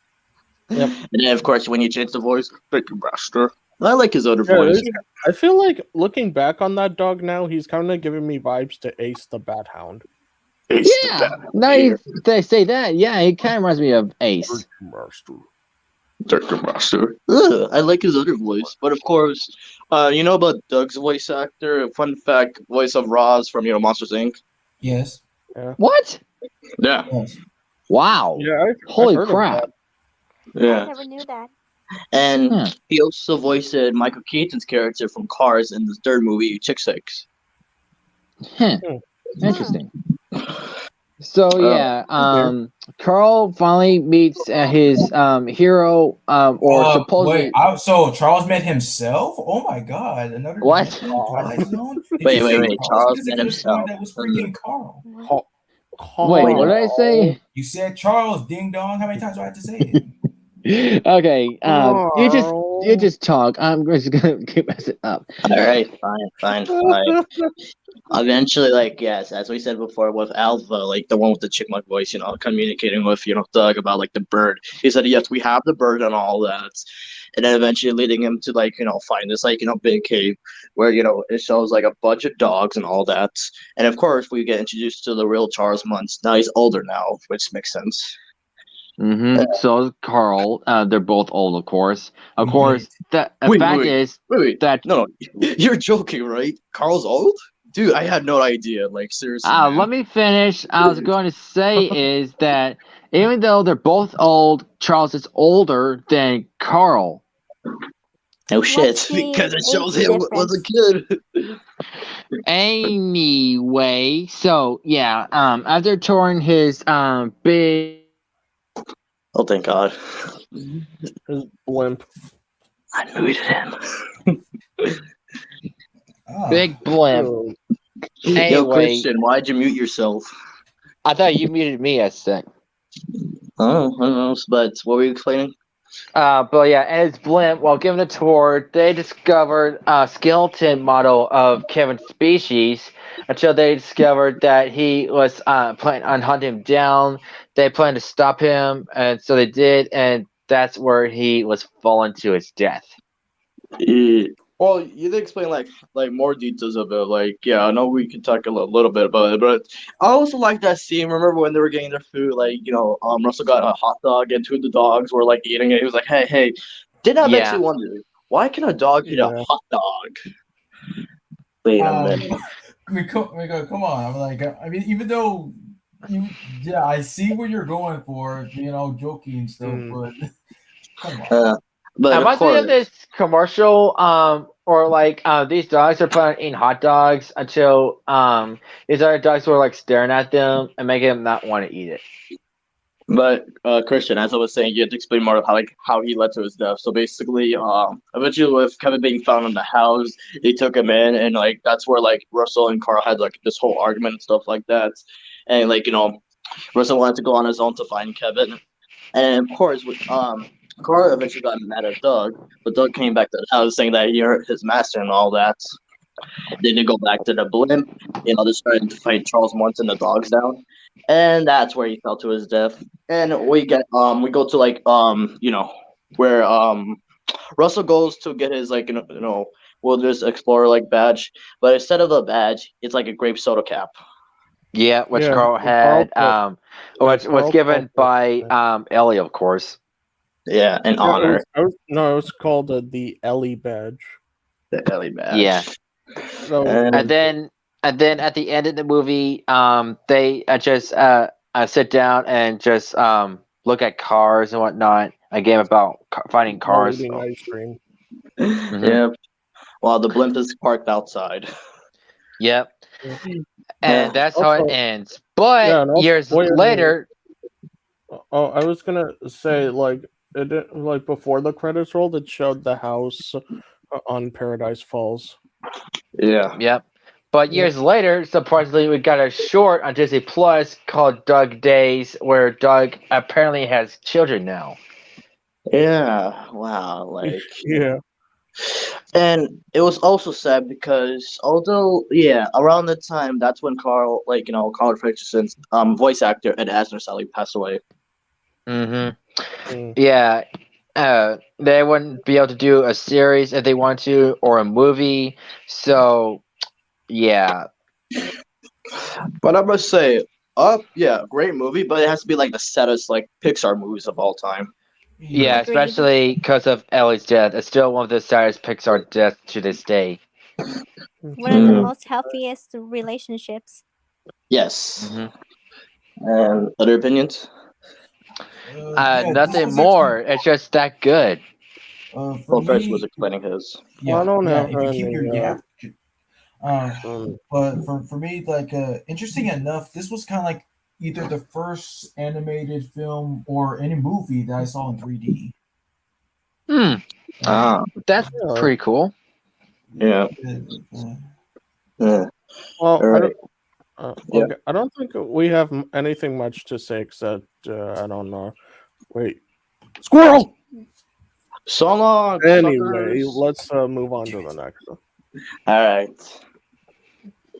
Yep. And then, of course, when you change the voice, thank you, Master. I like his other voice. I feel like looking back on that dog now, he's kind of giving me vibes to Ace the Bat Hound. Ace Yeah, now they say that. Yeah, he kind of reminds me of Ace. Master. Ugh, I like his other voice, but of course, you know about Doug's voice actor. Fun fact: voice of Roz from Monsters Inc. Yes. What? Yeah, Yes. Wow. Yeah, I've Holy heard of crap. I yeah. never knew that. And Hmm. he also voiced Michael Keaton's character from Cars in the third movie, Chick 6. Hmm. Hmm. Interesting. So yeah, Okay. Carl finally meets his hero, or supposedly So Charles met himself? Oh my God! Another what? dimension, Twilight Zone. Did you Wait, wait, say wait. Charles? Charles Because I met could have sworn himself. that was freaking Carl. What? Wait, what Wait, did I say? You said Charles, ding dong. How many times do I have to say it? Okay, you Carl. just talk. I'm just gonna keep messing up. all right, fine. Eventually, like, yes, as we said before, with Alpha, like the one with the chipmunk voice, communicating with Doug about like the bird. He said, yes, we have the bird and all that, and then eventually leading him to like find this like big cave where it shows like a bunch of dogs and all that, and of course we get introduced to the real Charles Muntz. Now he's older now, which makes sense. So is Carl. They're both old, of course. Of We course, get the fact is Wait, that no, you're joking, right? Carl's old, dude. I had no idea. Like seriously, man. let me finish. I was going to say is that even though they're both old, Charles is older than Carl. No shit, What's the because it shows age him was a kid. Anyway, so yeah, after touring his big Oh, thank God. His blimp. I muted him. big Ah, blimp. Oh, Yo, Anyway, Christian, why'd you mute yourself? I thought you muted me a sec. Oh, I don't know, but what were you explaining? But yeah, and his blimp, while giving a tour, they discovered a skeleton model of Kevin's species until they discovered that he was planning on hunting him down. They planned to stop him, and so they did, and that's where he was fallen to his death. Well, you did explain like more details of it. Like, yeah, I know we can talk a little bit about it, but I also like that scene. Remember when they were getting their food? Like, Russell got a hot dog, and two of the dogs were like eating it. He was like, "Hey." Did that makes Yeah. you wonder why can a dog eat a yeah. hot dog? Wait a minute. come on. I'm like, I mean, even though yeah, I see what you're going for, joking and stuff, Mm. but come on. But of Reminds me course, of this commercial, or like these dogs are planning on eating hot dogs until these other dogs were like staring at them and making them not want to eat it. but Christian, as I was saying, you had to explain more of how he led to his death. So basically, eventually with Kevin being found in the house, they took him in, and like that's where like Russell and Carl had like this whole argument and stuff like that, and like Russell wanted to go on his own to find Kevin, and of course, Carl eventually got mad at Doug, but Doug came back to the house saying that he hurt his master and all that. Then they go back to the blimp, they're starting to fight Charles Munson and the dogs down, and that's where he fell to his death. And we go to like where Russell goes to get his like wilderness explorer like badge, but instead of the badge, it's like a grape soda cap. Yeah, which Yeah. Carl had, which was Carl given felt by that. Ellie, of course. Yeah, an Yeah, honor. it was called the Ellie badge. The Ellie badge. Yeah. So And- And then at the end of the movie, they just sit down and just look at cars and whatnot. A game about finding cars. eating ice cream. Yeah. While the blimp is parked outside. Yep. Yeah. And that's how it Also- ends. But Yeah, and also- years wait a minute. later, Oh, I was gonna say like like before the credits rolled, it showed the house on Paradise Falls. Yeah. yep. But Yep. years later, surprisingly, we got a short on Disney Plus called Doug Days, where Doug apparently has children now. Yeah. Wow. Like. Yeah. And it was also sad because although around the time that's when Carl Carl Richardson's voice actor Ed Asner sadly passed away. Mm-hmm. Mm. Yeah. They wouldn't be able to do a series if they want to, or a movie. So, yeah. But I must say, great movie, but it has to be like the saddest like Pixar movies of all time. Yeah, Agreed. especially because of Ellie's death. It's still one of the saddest Pixar deaths to this day. One of the Mm. most healthiest relationships. Yes. Hmm. And other opinions? Yeah, this Nothing was actually more. It's just that good. for Well, first was me. explaining his. I Yeah, don't yeah. have If you keep any. your gap. Uh, Um, but for me, like, interesting enough, this was kind of like either the first animated film or any movie that I saw in 3D. Hmm. Uh, Ah, That's really? pretty cool. yeah. uh, Yeah. Well, All I right. don't. Yeah. Okay, I don't think we have anything much to say except I don't know. Wait, squirrel. So long, Anyway, suckers. let's move on to the next one. All right.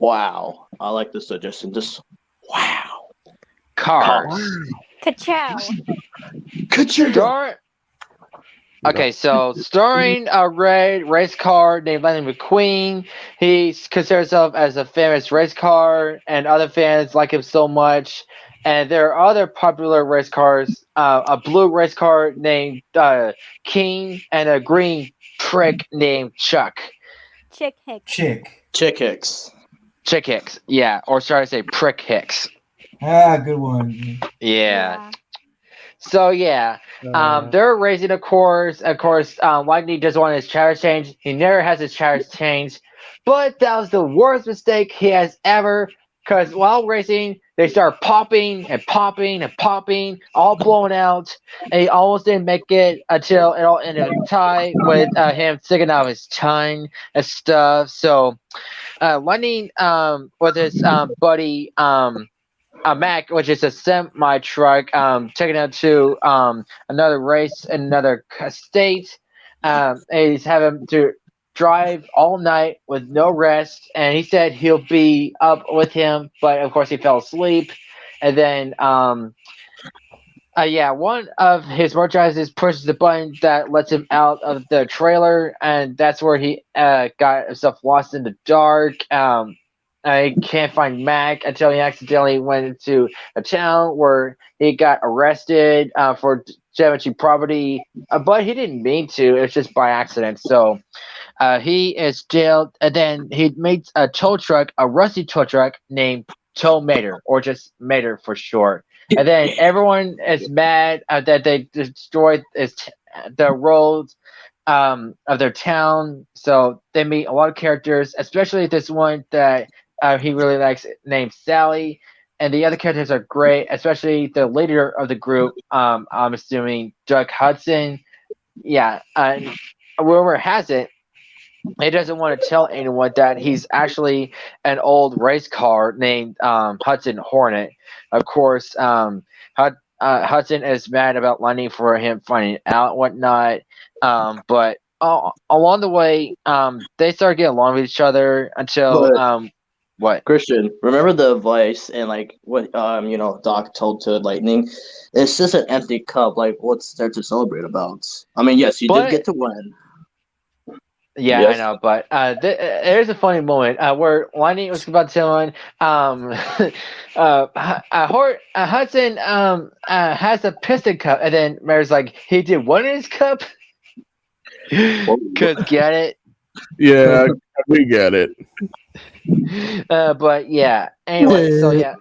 Wow. I like this suggestion. Just wow. Cars. Ka-chow. Ka-chicka. Star. Okay, so starring a red race car named Lightning McQueen. He considers himself as a famous race car, and other fans like him so much. And there are other popular race cars: a blue race car named King, and a green prick named Chuck. Chick Hicks. Chick. Chick Hicks. Chick Hicks, yeah, or should I say Prick Hicks? Ah, good one. Yeah. Yeah. So yeah, they're raising a course. Of course, Lightning doesn't want his tires changed. He never has his tires changed, but that was the worst mistake he has ever. Because while racing, they start popping and popping and popping, all blown out, and he almost didn't make it until it all ended in a tie with him sticking out his tongue and stuff. So, Lightning, with his buddy, a Mac, which is a semi truck, taking it to another race in another state. He's having to drive all night with no rest, and he said he'll be up with him, but of course he fell asleep. And then, yeah, one of his merchandisers pushes the button that lets him out of the trailer, and that's where he got himself lost in the dark. I can't find Mac until he accidentally went into a town where he got arrested for damaging property, but he didn't mean to. It was just by accident. So he is jailed, and then he meets a tow truck, a rusty tow truck named Tow Mater, or just Mater for short. And then everyone is mad that they destroyed the roads of their town. So they meet a lot of characters, especially this one that he really likes, named Sally. And the other characters are great, especially the leader of the group. I'm assuming Doug Hudson. Yeah, and rumor has it he doesn't want to tell anyone that he's actually an old race car named Hudson Hornet. Of course, Hudson is mad about Lightning for him finding out and whatnot. But along the way, they start getting along with each other until But what? Christian, remember the advice and like what Doc told to Lightning? It's just an empty cup. Like, what's there to celebrate about? I mean, yes, you did But get to win. yeah, I Yes. know, but there's a funny moment where Lightning was about to tell him, Hudson has a piston cup, and then Mary's like, he did what in his cup? Cause get it. Yeah, we get it. But yeah. Anyway, so yeah,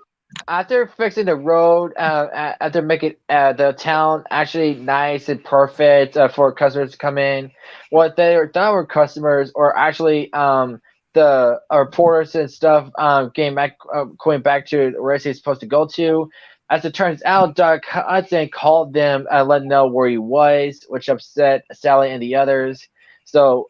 after fixing the road, after making the town actually nice and perfect for customers to come in, what they thought were customers or actually the reporters and stuff going back to where he's supposed to go to. As it turns out, Doc Hudson called them and let them know where he was, which upset Sally and the others. So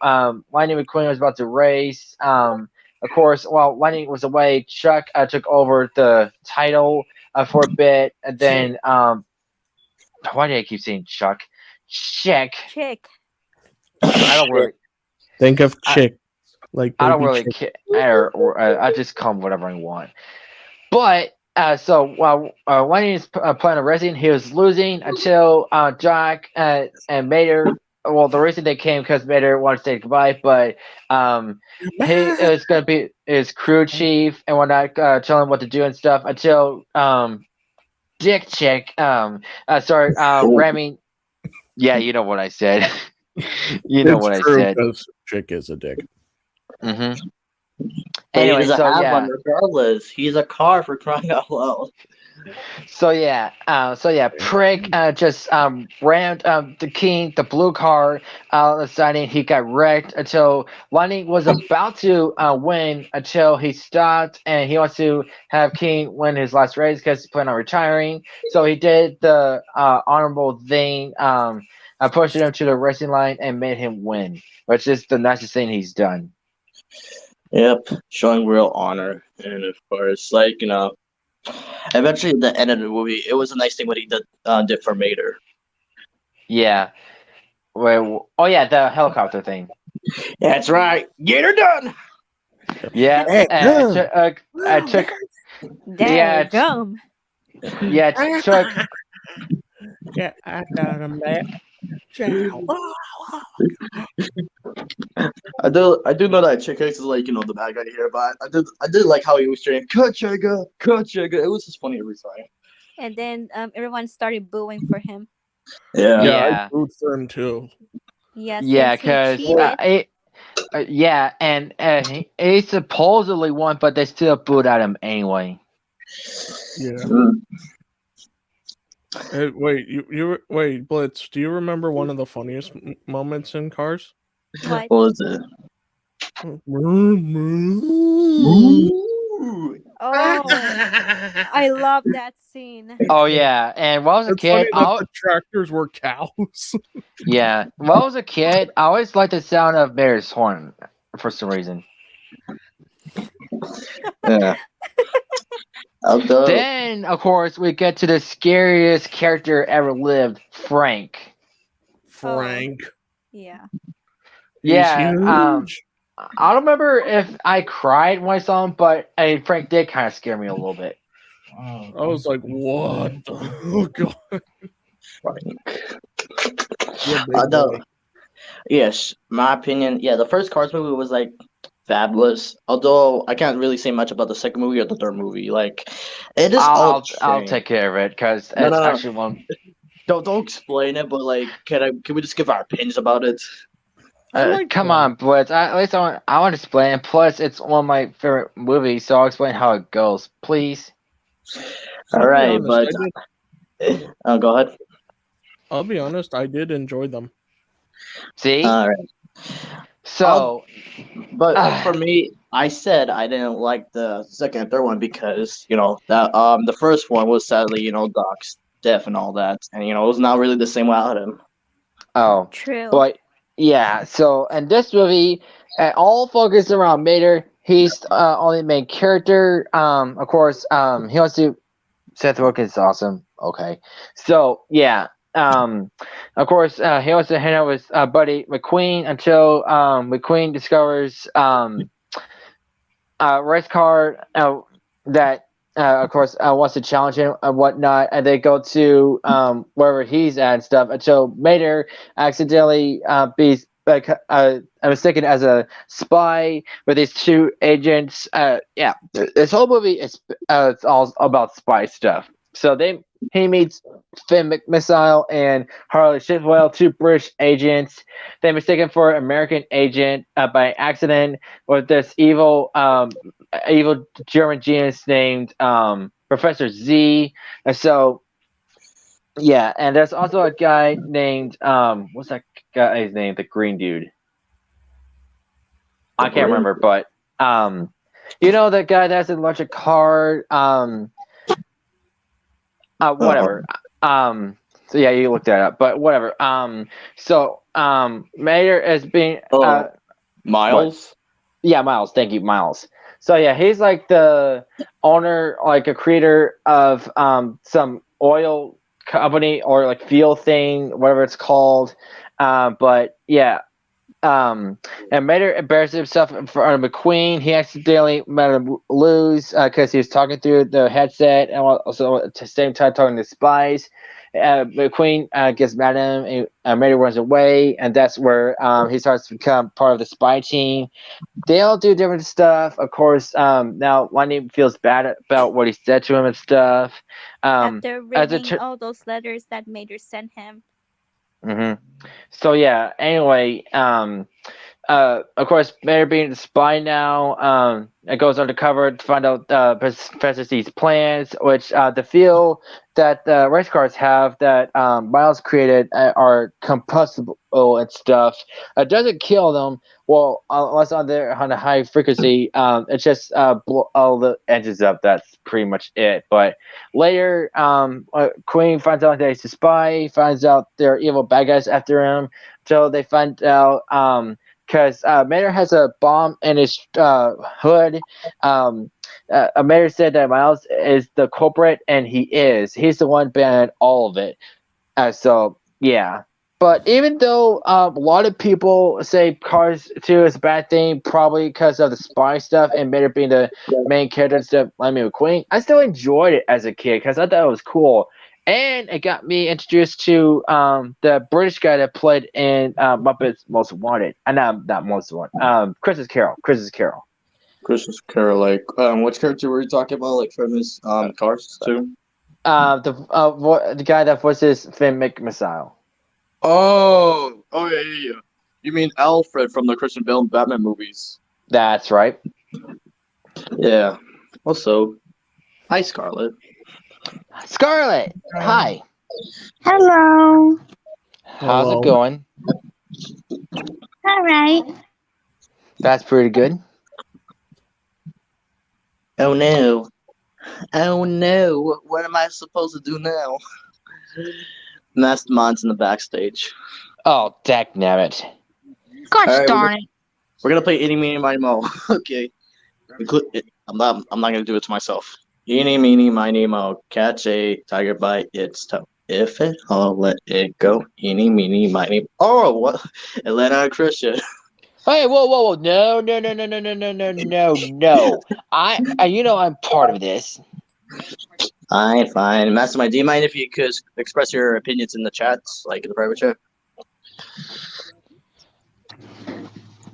Lightning McQueen was about to race. Of course, while Lightning was away, Chuck took over the title for a bit, and then why do I keep saying Chuck? Chick. Chick. I don't really, Think of I, chick, like I don't baby really chick. care, or I just call him whatever I want. But so while Lightning is playing a resin, he was losing until Jack and Mater. Well, the reason they came because Mater wanted to say goodbye, but he is gonna be his crew chief and whatnot, telling him what to do and stuff until Dick Chick sorry ramming. Yeah, you know what I said. You know It's what I true said. because chick is a dick. Hmm. But he Anyway, doesn't so have yeah, one regardless. He's a car for crying out loud. Prick just rammed the king, the blue car, deciding he got wrecked until Lightning was about to win until he stopped and he wants to have King win his last race because he's planning on retiring. So he did the honorable thing, pushed him to the racing line and made him win, which is the nicest thing he's done. Yep, showing real honor, and of course, eventually at the end of the movie, it was a nice thing what he did for Mater. Yeah. Oh yeah, the helicopter thing. That's right. Get her done. Yeah, Hey, I took yeah, Damn. yeah, took yeah, I got him back. Ciao. I do know that Chick Hicks is the bad guy here, but I did like how he was saying Kachega, Kachega. It was just funny every time. And then everyone started booing for him. Yeah. Yeah, I yeah, rooted for him too. Yeah, yeah, since he because cheated. yeah, and he supposedly won, but they still booed at him anyway. Yeah. Mm. Wait, wait, Blitz. Do you remember one of the funniest moments in Cars? What? What was it? Ooh. Oh, I love that scene. Oh yeah, and when I was a It's funny kid, that the tractors were cows. yeah, when I was a kid, I always liked the sound of Bear's horn for some reason. Yeah. Although, Then, of course, we get to the scariest character ever lived, Frank. Frank. Yeah. He's Yeah, huge. I don't remember if I cried when I saw him, but Frank did kind of scare me a little bit. Oh, I was like, what? Oh god. You're a big although, boy. yes, my opinion, yeah, the first Cars movie was fabulous. Although I can't really say much about the second movie or the third movie. It is all I'll changed. take care of it because No, it's no, no. actually one. Don't explain it, but can we just give our opinions about it? I like Come them. on, Blitz. At least I want to explain. Plus, it's one of my favorite movies, so I'll explain how it goes, please. All I'll be right, honest, but go ahead. I'll be honest, I did enjoy them. See, All right. so But for me, I said I didn't like the second and third one because that the first one was sadly Doc's death and all that, and it was not really the same without him. oh, True. but yeah. So in this movie, all focused around Mater. He's only main character. Of course, he wants to. Seth Rogen's awesome. Okay, so yeah. Of course, he wants to hang out with Buddy McQueen until McQueen discovers race car that of course wants to challenge him and whatnot, and they go to wherever he's at and stuff until Mater accidentally be mistaken as a spy with these two agents. Yeah, this whole movie is it's all about spy stuff. So he meets Finn McMissile and Harley Shipwell, two British agents. They mistake him for an American agent by accident with this evil German genius named Professor Z. And so yeah, and there's also a guy named what's that guy's name? The green dude. I can't remember, but that guy that has an electric car. Whatever. So yeah, you looked that up, but whatever. So Mater is being Miles. yeah, Miles. Thank you, Miles. So yeah, he's like the owner, like a creator of some oil company or like fuel thing, whatever it's called. But yeah, and Mater embarrassed himself in front of McQueen. He accidentally made him lose because he was talking through the headset and also at the same time talking to spies. McQueen gets mad at him, and Mater runs away, and that's where he starts to become part of the spy team. They all do different stuff. Of course, now Lightning feels bad about what he said to him and stuff. After reading all those letters that Mater sent him. So yeah. Anyway, Of course, Mayor being the spy now, it goes undercover to find out Professor C's plans, which the fuel that the race cars have that Miles created are combustible and stuff. It doesn't kill them. Well, unless they're on a high frequency, it just blow all the engines up. That's pretty much it. But later, Queen finds out that he's a spy. Finds out there are evil bad guys after him. So they find out. Because Mater has a bomb in his hood. Mater said that Miles is the culprit, and he is. He's the one behind all of it. So, yeah. But even though a lot of people say Cars 2 is a bad thing, probably because of the spy stuff and Mater being the main character instead of Lightning McQueen, I still enjoyed it as a kid because I thought it was cool. And it got me introduced to the British guy that played in Muppets Most Wanted. Not Most Wanted. Christmas Carol. Christmas Carol. Christmas Carol, like, which character were you talking about? Like from his Cars too? The guy that voices Finn McMissile. Oh, yeah. You mean Alfred from the Christian Bale and Batman movies? That's right. Yeah. Also, hi Scarlett. Scarlett, hi. Hello. How's Hello. it going? All right. That's pretty good. Oh no. Oh no. What am I supposed to do now? Mastermind's in the backstage. Oh, dagnabbit. Gosh All right, darn it. We're gonna play Eeny Meeny Miny Mo. Okay. I'm not gonna do it to myself. Eeny Meeny Miny Mo. Catch a tiger by its toe. If it all let it go. Eeny Meeny Miny. Oh, what? Atlanta Christian. Hey, whoa. No. I'm part of this. Fine. Mastermind, do you mind if you could express your opinions in the chats, like in the private chat?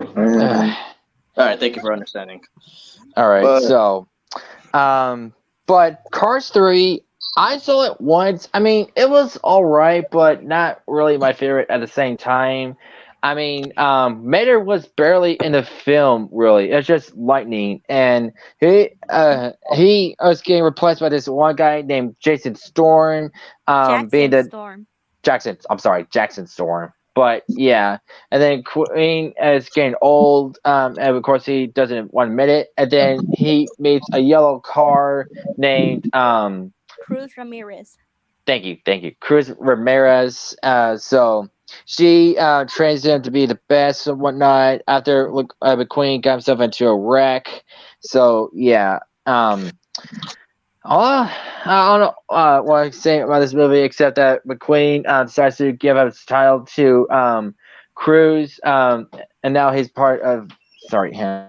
All right, thank you for understanding. All right, But- but Cars 3, I saw it once. I mean, it was all right, but not really my favorite at the same time. I mean, Mater was barely in the film, really. It's just Lightning, and he was getting replaced by this one guy named Jason Storm, being the Storm. Jackson Storm. But yeah, and then Queen is getting old, and of course he doesn't want to admit it. And then he meets a yellow car named Cruz Ramirez. thank you, Cruz Ramirez. So she trains him to be the best and whatnot. After McQueen got himself into a wreck, so yeah. I don't know what I'm saying about this movie, except that McQueen decides to give up his title to Cruz, and now he's part of. Sorry, him.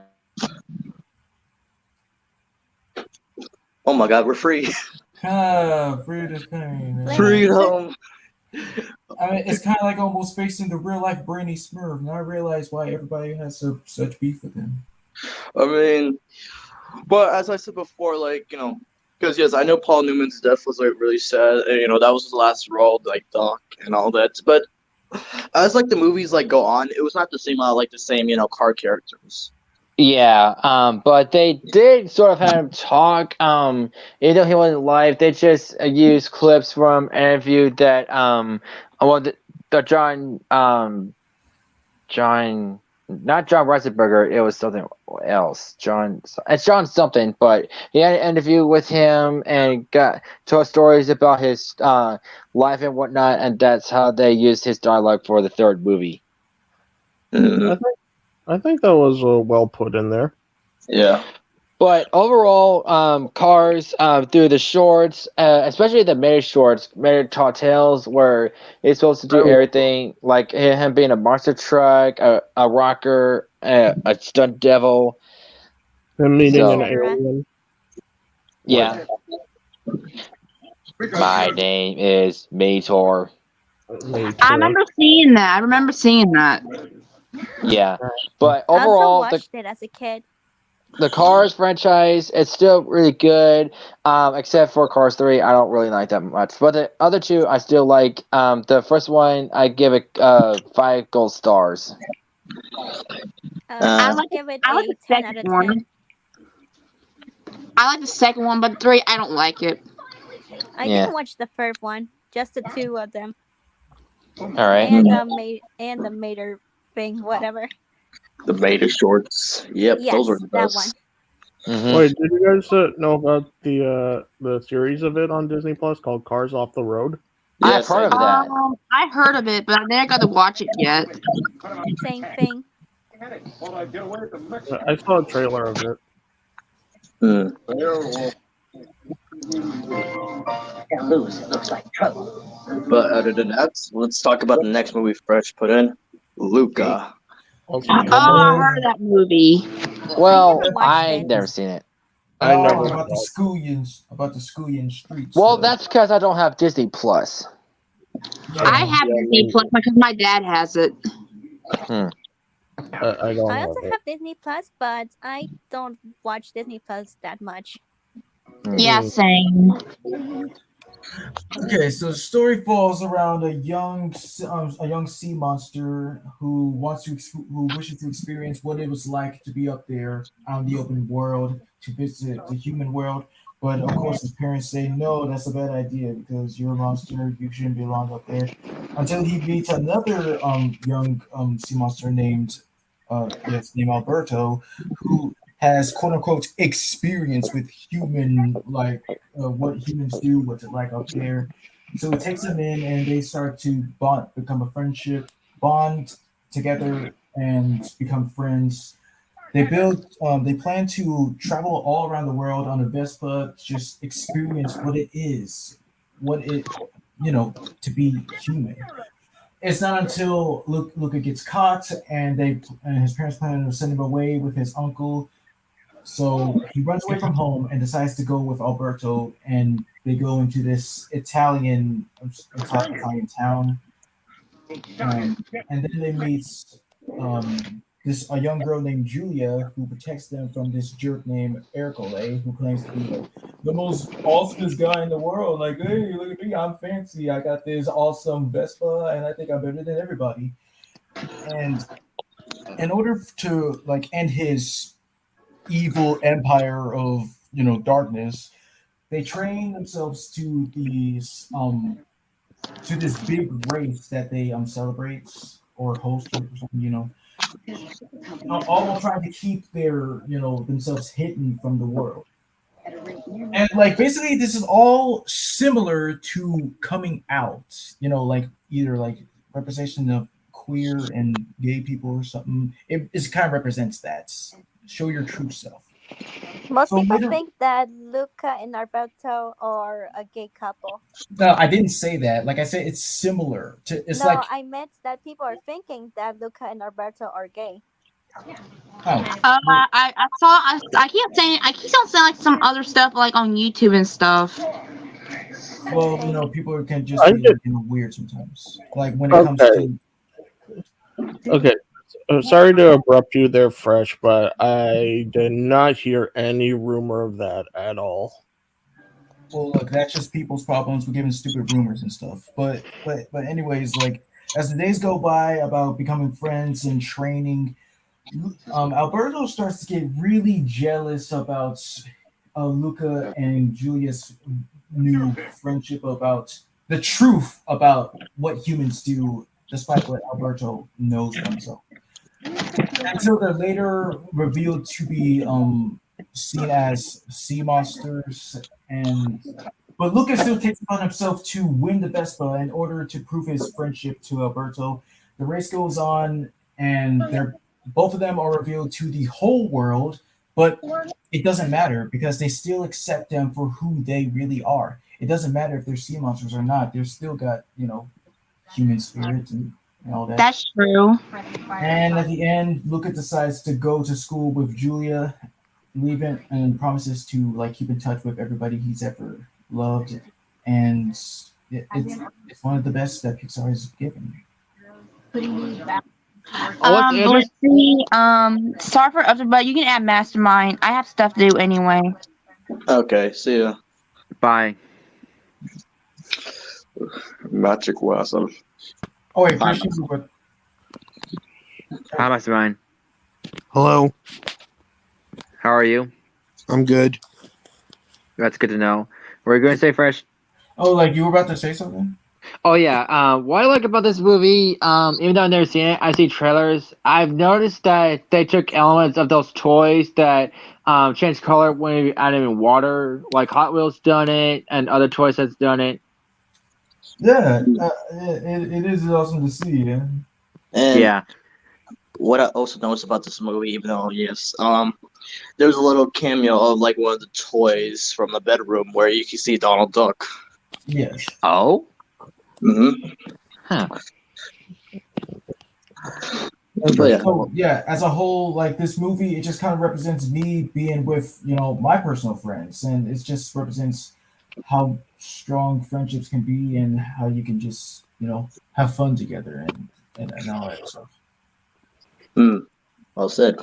Oh my God, we're free. Freedom. Freedom. I mean, it's kind of like almost facing the real life Brainy Smurf. Now I realize why everybody has such beef with him. I mean, but as I said before, like, because yes, I know Paul Newman's death was like really sad, and that was his last role, like Doc and all that. But as like the movies like go on, it was not the same car characters. Yeah, but they did sort of have him talk. Even though he wasn't live, they just used clips from an interview that the John, not John Reisenberger, it was something else. It's John something, but he had an interview with him and told stories about his life and whatnot, and that's how they used his dialogue for the third movie. Mm-hmm. I think that was well put in there. Yeah. But overall, Cars through the shorts, especially the Mater shorts, Mater Tall Tales, where he's supposed to do everything, like him being a monster truck, a rocker, a stunt devil. Him meeting So- an alien. Yeah. My name is Mator. Me I too. remember seeing that. Yeah. But I also overall, watched it as a kid. the Cars franchise, it's still really good, except for Cars 3. I don't really like that much. But the other two, I still like. The first one, I give it 5 gold stars. I Uh, like give it I like a the 10 out second of one. 10. I like the second one, but 3 I don't like it. I Yeah. didn't watch the first one, just the two of them, All right. and mm, the Mater thing, whatever. the Beta shorts. Yep, those were Yes, the that one. best. Mm-hmm. Wait, did you guys know about the series of it on Disney Plus called Cars Off the Road? I've Yes, I heard of did. that. I heard of it, but I never got to watch it yet. Same thing. I saw a trailer of it. Mm. But other than that, let's talk about the next movie Fresh put in, Luca. Also, Oh, I heard of that movie. I Well, never watched I it. never seen it. I never About the saw it. Skullion streets. Well, that's because I don't have Disney Plus. I Yeah. have Disney Plus because my dad has it. I don't I have also it. have Disney Plus, but I don't watch Disney Plus that much. Yeah, same. Okay, so the story falls around a young sea monster who who wishes to experience what it was like to be up there out in the open world to visit the human world. But of course, his parents say no, that's a bad idea because you're a monster. You shouldn't belong up there. Until he meets another young sea monster named Alberto, who has quote unquote experience with what humans do, what's it like up there. So he takes them in and they start to become a bond together and become friends. They plan to travel all around the world on a Vespa, just experience what it, to be human. It's not until Luca gets caught and his parents plan to send him away with his uncle. So he runs away from home and decides to go with Alberto, and they go into this Italian town, and then they meet a young girl named Julia who protects them from this jerk named Ercole, who claims to be like the most awesomest guy in the world. Like, hey, look at me, I'm fancy. I got this awesome Vespa, and I think I'm better than everybody. And in order to end his evil empire of darkness, they train themselves to this big race that they celebrate or host or something, all while trying to keep their themselves hidden from the world. And basically this is all similar to coming out, either representation of queer and gay people or something. It kind of represents that. Show your true self. Most So people later, think that Luca and Alberto are a gay couple. no, I didn't say that. Like I said, it's similar to. It's No, like, I meant that people are thinking that Luca and Alberto are gay. oh, I keep on saying like some other stuff like on YouTube and stuff. well, Same. people can just I be just weird sometimes. Like when it comes okay. to, Okay. Sorry to abrupt you there, Fresh, but I did not hear any rumor of that at all. well, look, that's just people's problems with giving stupid rumors and stuff. But anyways, as the days go by about becoming friends and training, Alberto starts to get really jealous about Luca and Julia's new friendship, about the truth about what humans do, despite what Alberto knows for himself. Until they're later revealed to be seen as sea monsters, but Lucas still takes it upon himself to win the Vespa in order to prove his friendship to Alberto. The race goes on, and both of them are revealed to the whole world, but it doesn't matter because they still accept them for who they really are. It doesn't matter if they're sea monsters or not. They're still got human spirits and all that. That's true. And at the end, Luca decides to go to school with Julia, leaving and promises to keep in touch with everybody he's ever loved, and it's one of the best that Pixar has given. What's Let's interesting? see. Sorry for everybody. You can add Mastermind. I have stuff to do anyway. Okay, see ya. Bye. Magic was awesome. Oh wait, Christian, but Hi, Mastermind. Hello, How are you? I'm good. That's good to know. What are you going to say, Fresh? Oh, like you were about to say something? Oh yeah. What I like about this movie, even though I've never seen it, I see trailers. I've noticed that they took elements of those toys that change color when you add them in water. Like Hot Wheels done it, and other toys has done it. Yeah, it is awesome to see. Yeah. And Yeah. what I also noticed about this movie, even though yes, there's a little cameo of like one of the toys from the bedroom where you can see Donald Duck. Yes. Oh. Mm-hmm. Huh. So yeah, So yeah, as a whole, like this movie, it just kind of represents me being with my personal friends, and it just represents how strong friendships can be, and how you can just have fun together, and all that stuff. well said.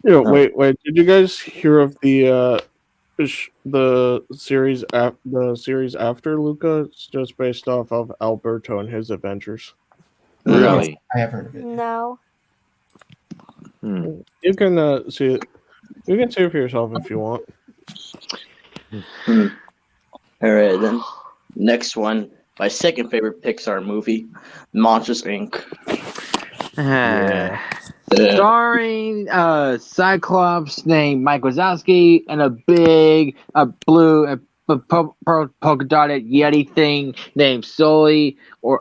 Yeah, Oh. wait. Did you guys hear of the series after Luca? It's just based off of Alberto and his adventures. Really? I have heard of it. No. Hmm. You can see it. You can see it for yourself if you want. All right, then. Next one, my second favorite Pixar movie, Monsters Inc. Yeah. Starring Cyclops named Mike Wazowski and a big blue polka dotted Yeti thing named Sully or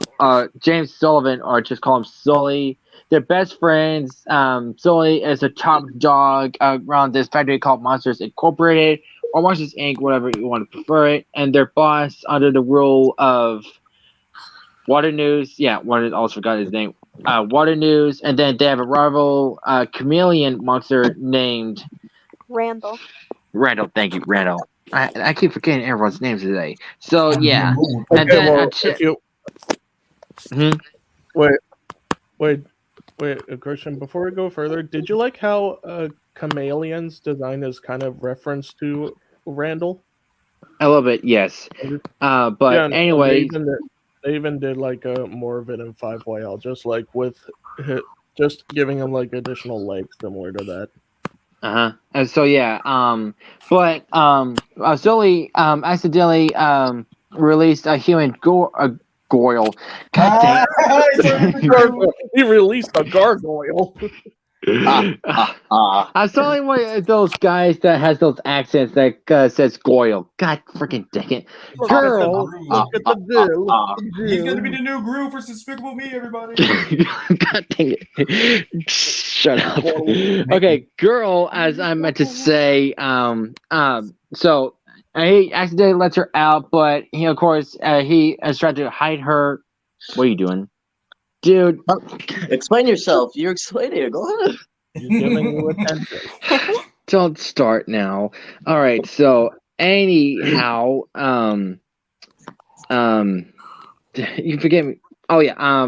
James Sullivan, or just call him Sully. They're best friends. Sully is a top dog around this factory called Monsters Incorporated or Monsters Inc., whatever you want to prefer it. And their boss under the rule of Water News. Yeah, Water. I also forgot his name. Water News, and then they have a rival chameleon monster named Randall. Randall. Thank you, Randall. I keep forgetting everyone's names today. So yeah, and Okay, then well, if you Mhm. wait, Christian. Before we go further, did you like how Chameleon's design is kind of reference to Randall? a little bit, yes. But Yeah, no, anyways, they even did like a more of it in 5YL, just like with just giving him like additional legs similar to that. and so yeah, but Sully accidentally released a human Goyle. God dang. He released a gargoyle. I'm only one of those guys that has those accents that says Goyle. God freaking dang it. Girl. Look at the girl. He's gonna be the new Gru for Despicable Me, everybody. God dang it. Shut up. Okay, girl, as I meant to say, so he accidentally lets her out, but he, of course, he has tried to hide her. What are you doing? Dude. Explain yourself. You're explaining it. Go ahead. He's giving you attention. Don't start now. All right, so anyhow, you forget me. Oh yeah.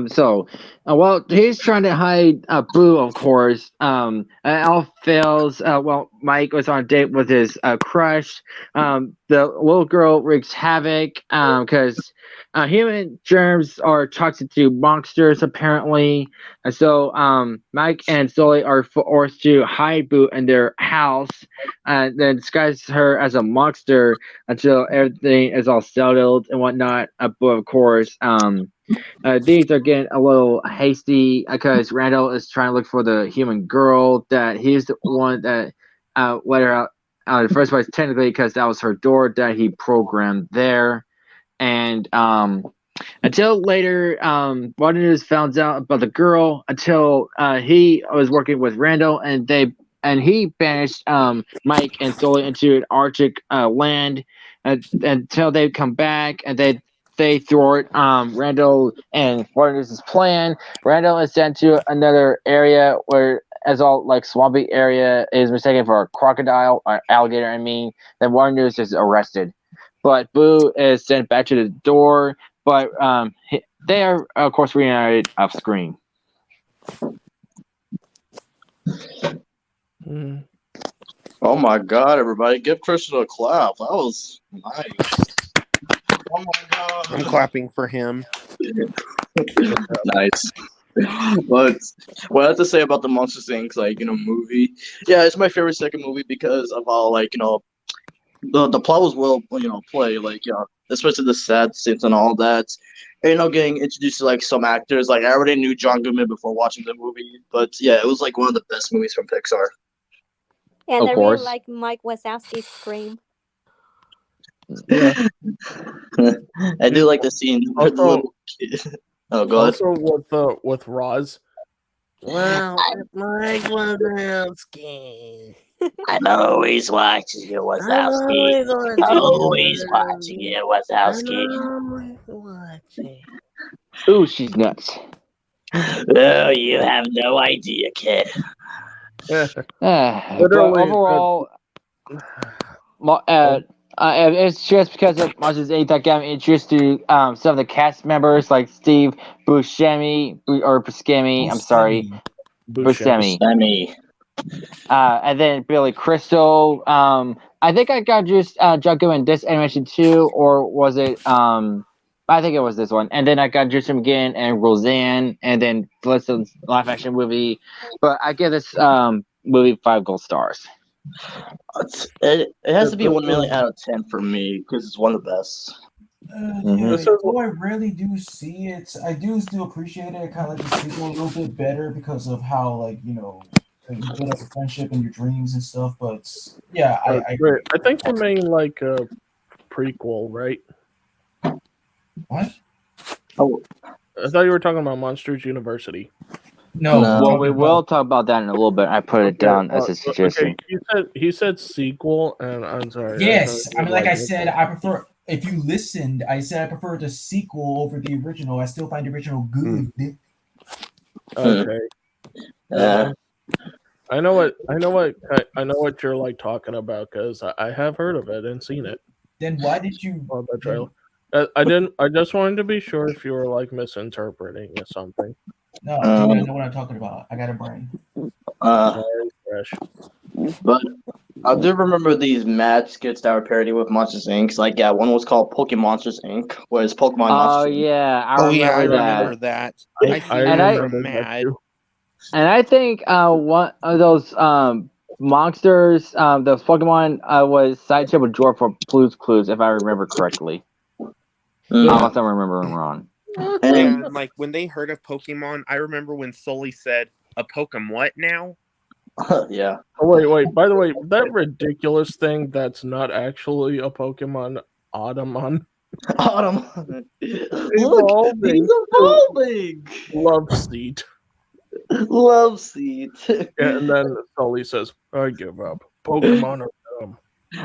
Well, he's trying to hide Boo, of course. And all fails. Well, Mike was on a date with his crush. The little girl wreaks havoc. Because human germs are toxic to monsters apparently. And so, Mike and Sully are forced to hide Boo in their house, and then disguise her as a monster until everything is all settled and whatnot. But of course, these are getting a little hasty because Randall is trying to look for the human girl that he's the one that let her out in the first place, technically, because that was her door that he programmed there. And until later, Water News found out about the girl until he was working with Randall, and he banished Mike and Sully into an Arctic land until they come back, and they thwart Randall and Water News' plan. Randall is sent to another area where, as all like swampy area, is mistaken for a crocodile or alligator. I mean, then Water News is arrested. But Boo is sent back to the door. But they are, of course, reunited off screen. Oh my God, everybody. Give Christian a clap. That was nice. Oh my God. I'm clapping for him. Nice. But what I have to say about the Monsters Inc. Movie, yeah, it's my favorite second movie because of how the plot was well played, especially the sad scenes and all that. And, getting introduced to some actors. Like I already knew John Goodman before watching the movie, but yeah, it was one of the best movies from Pixar. And Of I really course. like Mike Wazowski's scream. Yeah. I do like the scene where the Also, little kid. Oh, go ahead. also with Roz. Well, it's Mike Wazowski. I'm always watching you, I'm Wazowski. always watching Always you. watching you, I'm Wazowski. always watching. Ooh, she's nuts. Oh, you have no idea, kid. But Literally, overall, it's just because of Monsters Inc. that got me introduced to some of the cast members like Steve Buscemi or Buscemi. I'm sorry, Buscemi. Buscemi. Sammy. And then Billy Crystal. I think I got just John Goodman this animation too, or was it? I think it was this one. And then I got Justin McGinn and Roseanne, and then Flintstones live action movie. But I give this movie 5 gold stars. It has to be 1 million out of 10 for me because it's one of the best. Yeah, This is- though I rarely do see it, I do still appreciate it. I kind of like the sequel a little bit better because of how you build up a friendship and your dreams and stuff. But yeah, I Wait, I think you mean like a prequel, right? what? Oh, I thought you were talking about Monsters University. No, No. Well, we will talk about that in a little bit. I put it down as a suggestion. He said sequel, and I'm sorry. Yes, I mean, like I okay. said, I prefer. If you listened, I said I prefer the sequel over the original. I still find the original good. Okay. yeah. I know what you're like talking about because I have heard of it and seen it. Then why did you? On the trailer. I didn't. I just wanted to be sure if you were like misinterpreting something. No, dude, I know what I'm talking about. I got a brain. Very fresh. But I do remember these mad skits that were parody with Monsters Inc. One was called Pokemon Monsters Inc., where it's Pokemon Oh Monsters Inc. yeah, I Oh remember yeah, I that. remember that. I I think And I- those are remember that mad. too. And I think one of those monsters, those Pokemon, was Sideshow with Draw for Blue's Clues, if I remember correctly. Unless I'm remembering wrong. And And like when they heard of Pokemon, I remember when Sully said, "A Pokemon what now?" yeah. Oh, wait. By the way, that ridiculous thing that's not actually a Pokemon, Automon. Autumn. Look, Evolving. he's evolving. Love seat. Love seat. And then Sully says, I give up. Pokemon are dumb.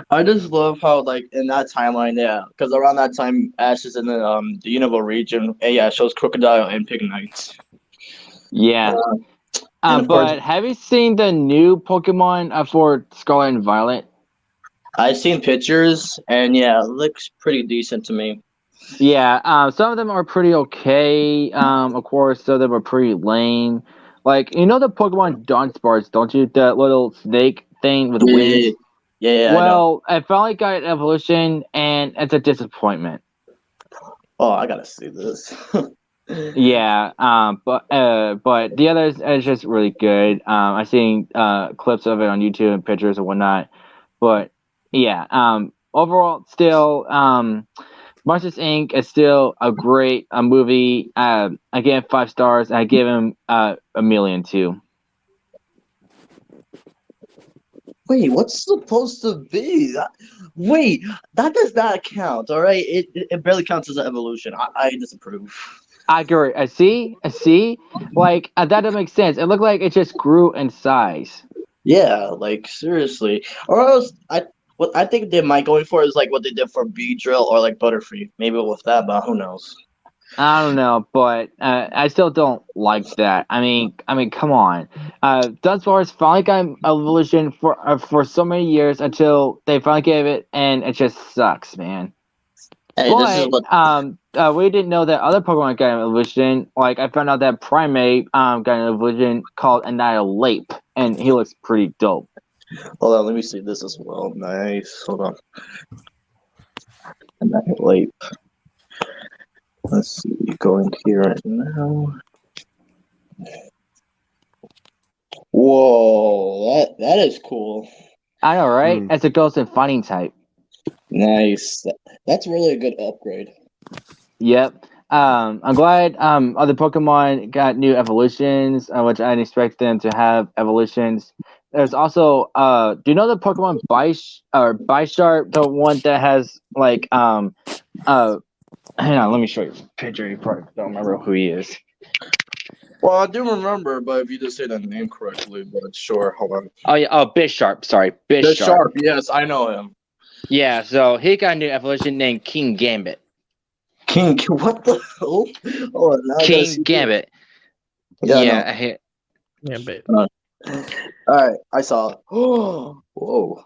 I just love how in that timeline, yeah, because around that time Ash is in the Unova region, and yeah, it shows Crocodile and Pignite. Yeah. And of course- But have you seen the new Pokemon for Scarlet and Violet? I've seen pictures, and yeah, it looks pretty decent to me. Yeah, some of them are pretty okay. Of course, some of them are pretty lame. Like, you know the Pokemon Dunsparce, don't you? The little snake thing with Yeah, wings? yeah, I know. Well, I finally got an evolution, and it's a disappointment. Oh, I gotta see this. Yeah, but the others is just really good. I've seen clips of it on YouTube and pictures and whatnot. But yeah, overall, still, Monsters Inc. is still a great movie. Again, 5 stars. I give him 1,000,000 too. Wait, what's supposed to be? Wait, that does not count. All right, it barely counts as an evolution. I disapprove. I agree. I see. Like that doesn't make sense. It looked like it just grew in size. Yeah, seriously. Or else, what I think they might going for is what they did for Beedrill or Butterfree. Maybe with that, but who knows? I don't know, but I still don't like that. I mean, come on. Dunsparce finally got an evolution for so many years until they finally gave it, and it just sucks, man. Hey, this is what. We didn't know that other Pokemon got an evolution. Like I found out that Primate got an evolution called Annihilate, and he looks pretty dope. Hold on, let me see this as well. Nice. Hold on. Annihilate. Let's see. Going here right now. Whoa, that is cool. I know, right? Hmm. As a ghost and fighting type. Nice. That's really a good upgrade. Yep. I'm glad other Pokemon got new evolutions, which I didn't expect them to have evolutions. There's also do you know the Pokemon Bisharp, the one that has like hang on, let me show you a picture. You probably don't remember who he is. Well, I do remember, but if you just say that name correctly, but sure, hold on. Oh yeah, Bisharp, sorry. The Bisharp. Sharp, yes, I know him. Yeah, so he got a new evolution named King Gambit. King, what the hell? Oh, now I gotta King see this. Gambit. Yeah, I know. Yeah, but All right, I saw it. Oh, whoa.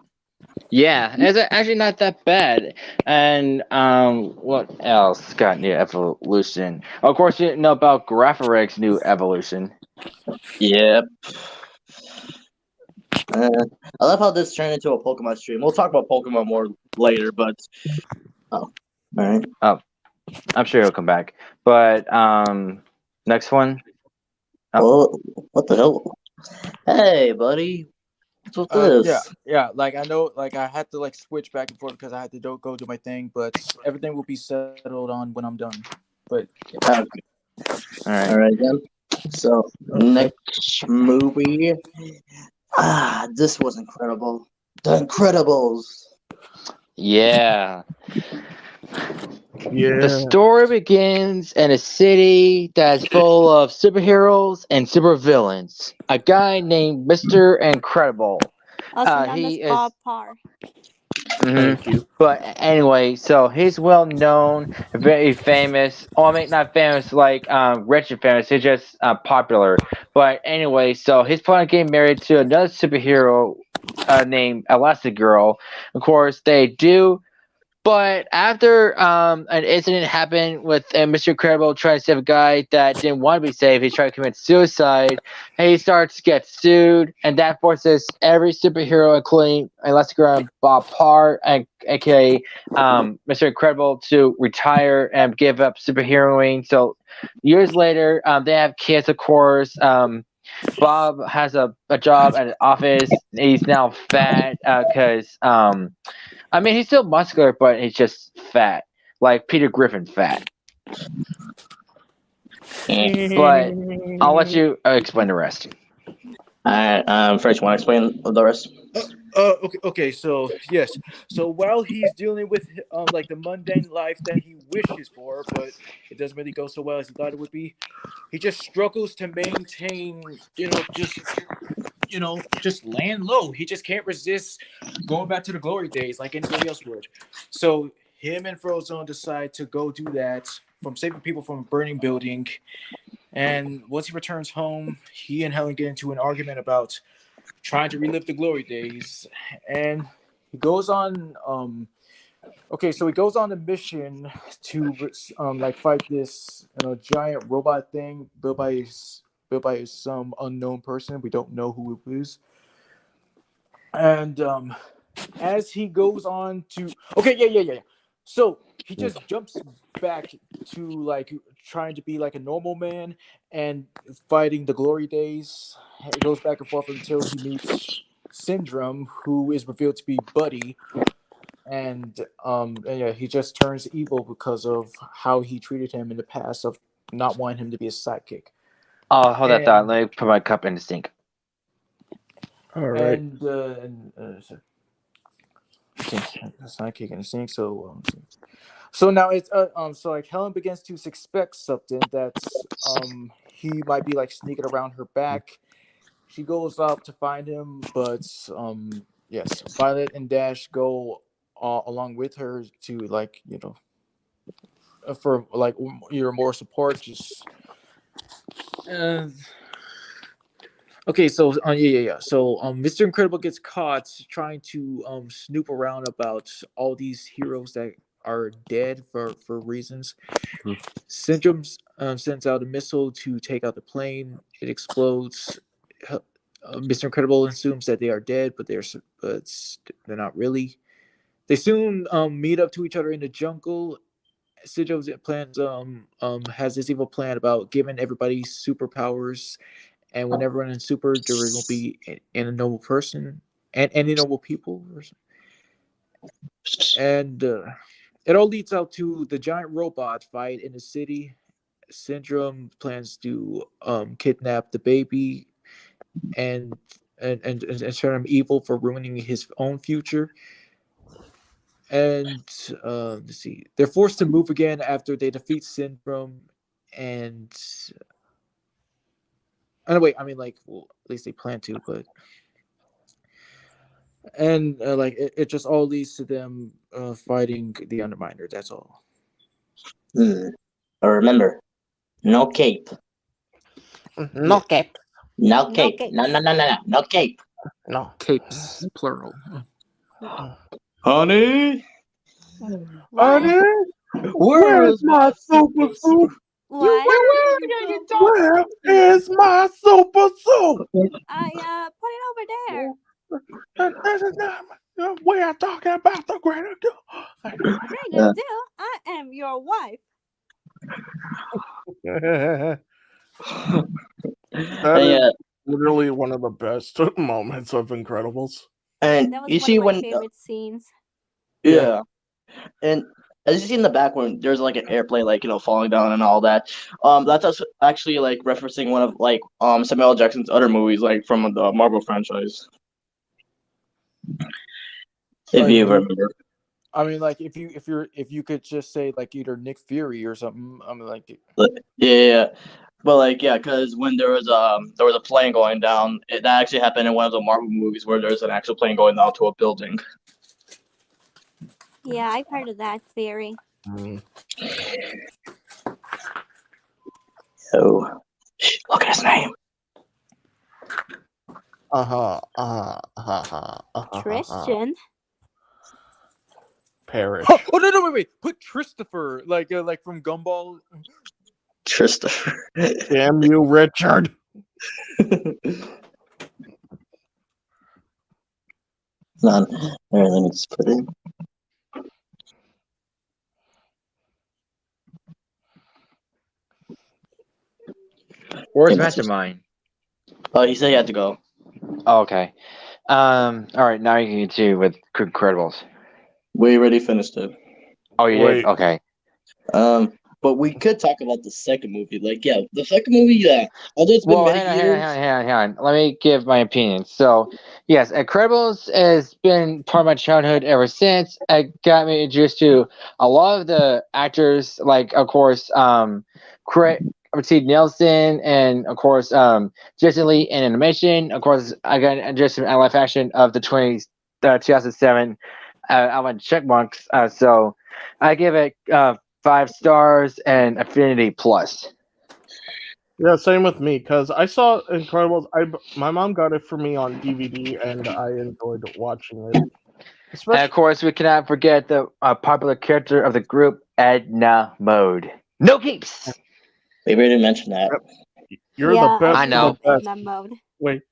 Yeah, it's actually not that bad. And what else got new evolution? Of course, you know about Graphareg's new evolution. Yep. Uh, I love how this turned into a Pokemon stream. We'll talk about Pokemon more later, but oh, all right. Oh, I'm sure he'll come back. But next one. Oh. Well, what the hell? Hey, buddy, what's with this? Yeah. Like I know, like I had to like switch back and forth because I had to go do my thing, but everything will be settled on when I'm done. But yeah. Okay. All right. All right then. So next movie. This was incredible. The Incredibles. Yeah. yeah. The story begins in a city that's full of superheroes and supervillains. A guy named Mr. Incredible. Also known as He is. Bob Parr. Thank you. But anyway, so he's well known, very famous. Oh, I mean, not famous like rich and famous. He's just popular. But anyway, so he's planning on getting married to another superhero named Elastigirl. Of course, they do. But after an incident happened with Mr. Incredible trying to save a guy that didn't want to be saved, he tried to commit suicide. And he starts to get sued, and that forces every superhero, including Elastigirl and Bob Parr, and aka Mr. Incredible, to retire and give up superheroing. So years later, they have kids, of course. Bob has a job at an office. He's now fat because I mean, he's still muscular, but he's just fat, like Peter Griffin fat. But I'll let you explain the rest. All right. First, you want to explain the rest? Okay. So yes. So while he's dealing with like the mundane life that he wishes for, but it doesn't really go so well as he thought it would be, he just struggles to maintain, just laying low. He just can't resist going back to the glory days like anybody else would. So him and Frozone decide to go do that from saving people from a burning building. And once he returns home, he and Helen get into an argument about trying to relive the glory days. And he goes on so he goes on a mission to like fight this giant robot thing built by some unknown person. We don't know who it is. And as he goes on to yeah. So he just jumps back to like trying to be like a normal man and fighting the glory days. It goes back and forth until he meets Syndrome, who is revealed to be Buddy. And yeah, he just turns evil because of how he treated him in the past of not wanting him to be a sidekick. Oh, hold that thought. Let me put my cup in the sink. All right. And sidekick in the sink. So now it's so like Helen begins to suspect something that he might be like sneaking around her back. She goes up to find him, but yes, Violet and Dash go along with her to like for like either more support. Just okay, so yeah. So Mr. Incredible gets caught trying to snoop around about all these heroes that are dead for reasons. Syndrome sends out a missile to take out the plane. It explodes. Mr. Incredible assumes that they are dead, but they're not really. They soon meet up to each other in the jungle, Sidjo's plans has this evil plan about giving everybody superpowers, and when everyone is super, there will be a noble person and any noble people, and it all leads out to the giant robot fight in the city. Syndrome plans to kidnap the baby and and turn him evil for ruining his own future. And let's see, they're forced to move again after they defeat Syndrome. And wait, I mean, like, well, at least they plan to, but and like it just all leads to them fighting the Underminer. That's all. But remember, no cape. No Yeah. cape. No No cape. capes. No cape. No. Capes, plural. Honey, What? where's my super suit? What? Where is my super suit? I put it over there. This is not. We are talking about the greater good. Great deal. I am your wife. That is Yeah, literally one of the best moments of Incredibles. and That was you one see of my when favorite scenes. yeah, and as you see in the back when there's like an airplane like falling down and all that, that's actually like referencing one of like Samuel L. Jackson's other movies like from the Marvel franchise. If Like, you remember. I mean, like, if you could just say like either Nick Fury or something. I mean, like, Yeah, but like yeah, because when there was a plane going down, that actually happened in one of the Marvel movies where there's an actual plane going down to a building. Yeah, I've heard of that theory. So, look at his name. Tristan. Perish. oh no, wait, put Christopher like from Gumball. Christopher. Damn you, Richard. Hold on. Here, let me just put it. Where's Yeah, that's Mastermind? Oh, he said he had to go. Oh, okay. All right. Now you can continue with Incredibles. We already finished it. Oh, you Wait. did? Okay. But we could talk about the second movie. Like, yeah, the second movie, yeah. Although it's been Well, many hang on, years. hang on. Let me give my opinion. So, yes, Incredibles has been part of my childhood ever since. It got me introduced to a lot of the actors, like, of course, Steve Nelson, and, of course, Jason Lee in animation. Of course, I got introduced to live action of the 2007 Alvin Checkmarks. So, I give it 5 stars and Affinity Plus. Yeah, same with me. Cause I saw Incredibles. My mom got it for me on DVD, and I enjoyed watching it. And Especially, of course, we cannot forget the popular character of the group, Edna Mode. No keeps. We already mentioned that. you're Yeah, the best I I do know. of the love best. Edna Mode. Wait,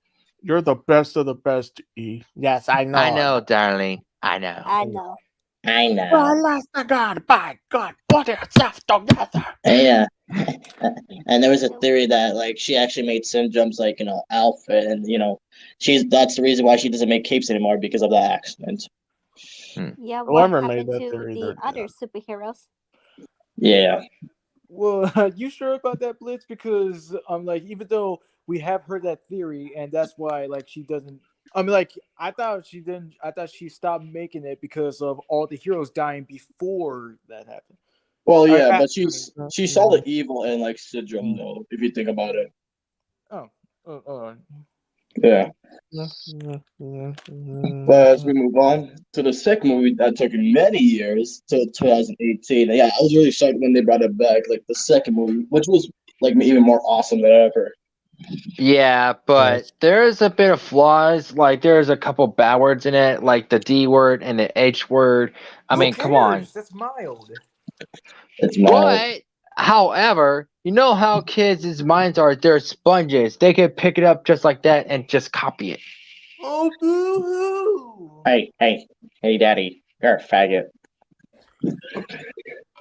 you're the best of the best. E. Yes, I know. I know, darling. I know. I know. I know. Honest to God, by God, put yourself together. Yeah. And there was a theory that like she actually made Syndrome's like outfit, and that's the reason why she doesn't make capes anymore because of that accident. Yeah, what Whoever made happened that to theory, the they're other superheroes? Yeah. Well, you sure about that, Blitz? Because I'm like, even though we have heard that theory, and that's why like she doesn't. I mean, like I thought she didn't. I thought she stopped making it because of all the heroes dying before that happened. Well, Or yeah, at- but she saw the evil in like Syndrome though, if you think about it. oh, Yeah. But as we move on to the second movie that took many years till 2018. Yeah, I was really shocked when they brought it back, like the second movie, which was like even more awesome than ever. Yeah, but there's a bit of flaws. Like, there's a couple bad words in it, like the D word and the H word. I who mean, come on. cares? That's mild. It's mild. But, however, you know how kids' minds are. They're sponges. They can pick it up just like that and just copy it. Oh, boo-hoo! Hey, Daddy, you're a faggot.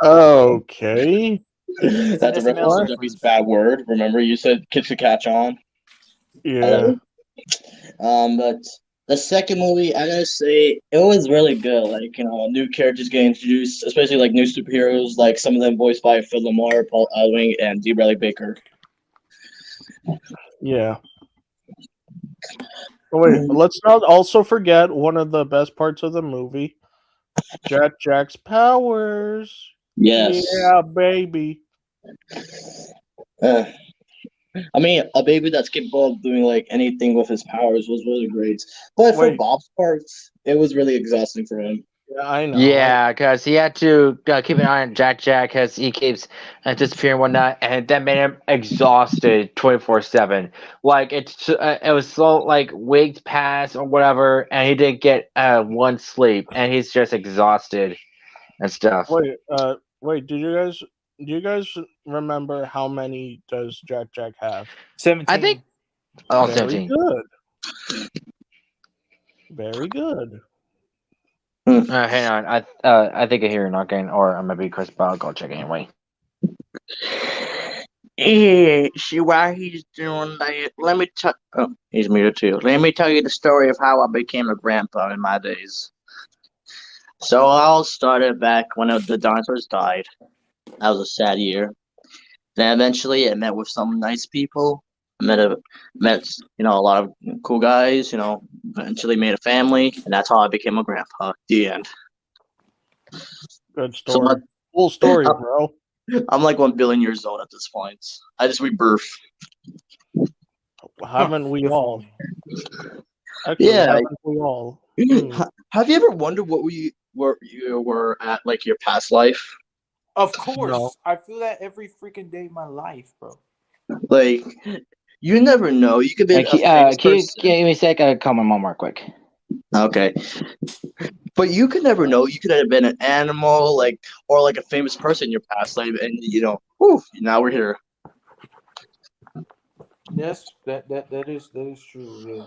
Okay. It's an That's a SNL reference to What? Duffy's reference. bad word. Remember, you said kids should catch on. Yeah. Hello. But the second movie, I gotta say, it was really good. Like, new characters getting introduced, especially like new superheroes, like some of them voiced by Phil Lamar, Paul Ellering, and D. Bradley Baker. Yeah. Oh, wait, let's not also forget one of the best parts of the movie, Jack's powers. Yes. Yeah, baby. Uh, I mean, a baby that's capable of doing like anything with his powers was really great. But for Wait, Bob's parts, it was really exhausting for him. yeah, I know. Yeah, because he had to keep an eye on Jack because he keeps disappearing and whatnot, and that made him exhausted 24/7. Like it was so like weeks passed or whatever, and he didn't get one sleep, and he's just exhausted and stuff. Wait. Do you guys remember how many does Jack have? I think 17. oh, Very 17. good. Very good. Hang on, I think I hear a knocking, or I might be Chris, but I'll go check anyway. Yeah, see why he's doing that. Let me tell. Oh, he's muted too. Let me tell you the story of how I became a grandpa in my days. So it all started back when the dinosaurs died. That was a sad year. Then eventually, I met with some nice people. I met a lot of cool guys. Eventually made a family, and that's how I became a grandpa. The end. Good So story. Cool story, bro. I'm like 1 billion years old at this point. I just rebirth. Haven't we You're all? funny. Actually, Yeah. haven't we all? Hmm. Have you ever wondered what you were at like your past life? Of No. course. I feel that every freaking day of my life, bro. Like you never know. You could be a famous Give person. me a sec. I call my mom real quick. Okay. But you could never know. You could have been an animal, or like a famous person in your past life, and whew, now we're here. Yes, that is true. Yeah.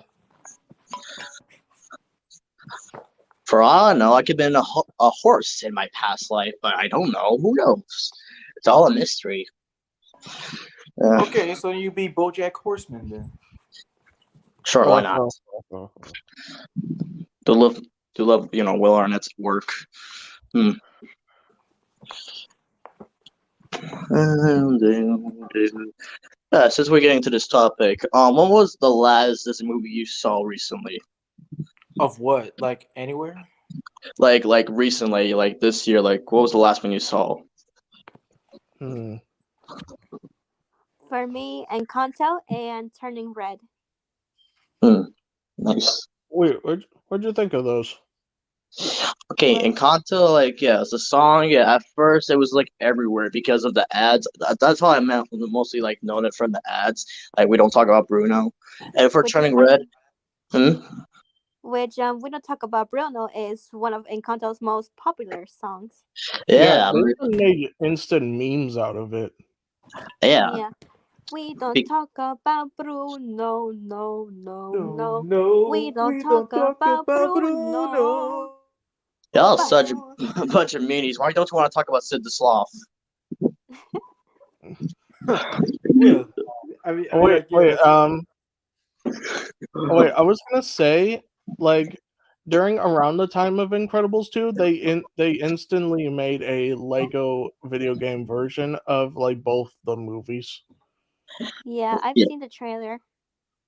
For all I know, I could have been a horse in my past life, but I don't know. Who knows? It's all a mystery. Okay, so you be BoJack Horseman then. Sure, why not? To love, Will Arnett's work. Hmm. Since we're getting to this topic, when was the last Disney movie you saw recently? Of what? Like anywhere? Like recently, like this year, like what was the last one you saw? Hmm. For me, Encanto and Turning Red. Nice. Wait, what'd you think of those? Okay, Well, Encanto, like yeah, it's a song. Yeah, at first it was like everywhere because of the ads. That's how I meant mostly like known it from the ads. Like we don't talk about Bruno, and for which is Turning Red, funny. hmm? Which we don't talk about Bruno is one of Encanto's most popular songs. Yeah, Yeah, they even made instant memes out of it. yeah. Yeah. We don't Be- talk about Bruno, no, no, No, no. We no, don't we don't talk talk about about Bruno. Bruno. Y'all But such a bunch of meanies. Why don't you want to talk about Sid the Sloth? Well, I mean, Wait, like, yeah, that's wait. I was gonna say, like, during around the time of Incredibles 2, they instantly made a Lego video game version of like both the movies. yeah, I've Yeah, seen the trailer.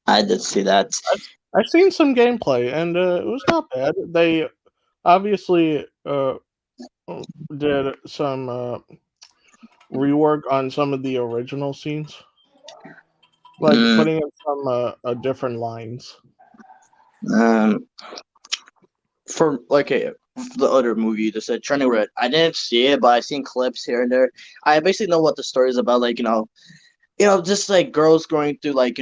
I did see that. I've seen some gameplay, and it was not bad. They obviously did some rework on some of the original scenes, like Mm, putting in some different lines. um, for like the other movie you just said, Turning Red. I didn't see it, but I seen clips here and there. I basically know what the story is about. Like just like girls going through like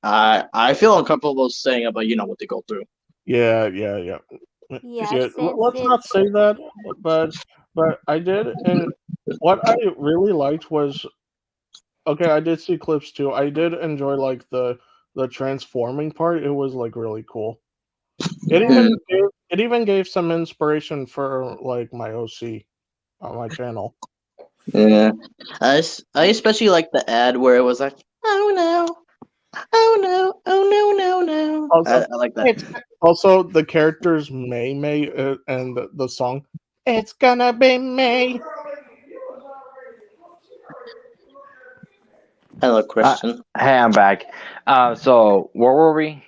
I feel uncomfortable saying about what they go through. Yeah. Yeah, since Let's not it's say that, but I did, and what I really liked was okay. I did see clips too. I did enjoy like the transforming part. It was like really cool. It Hmm. even gave some inspiration for like my OC. on my channel. Yeah, I especially like the ad where it was like, oh no, oh no, oh no, no, no. Also, I like that. it's also the characters May and the song. It's gonna be me. Hello, Christian. Hey, I'm back. So where were we?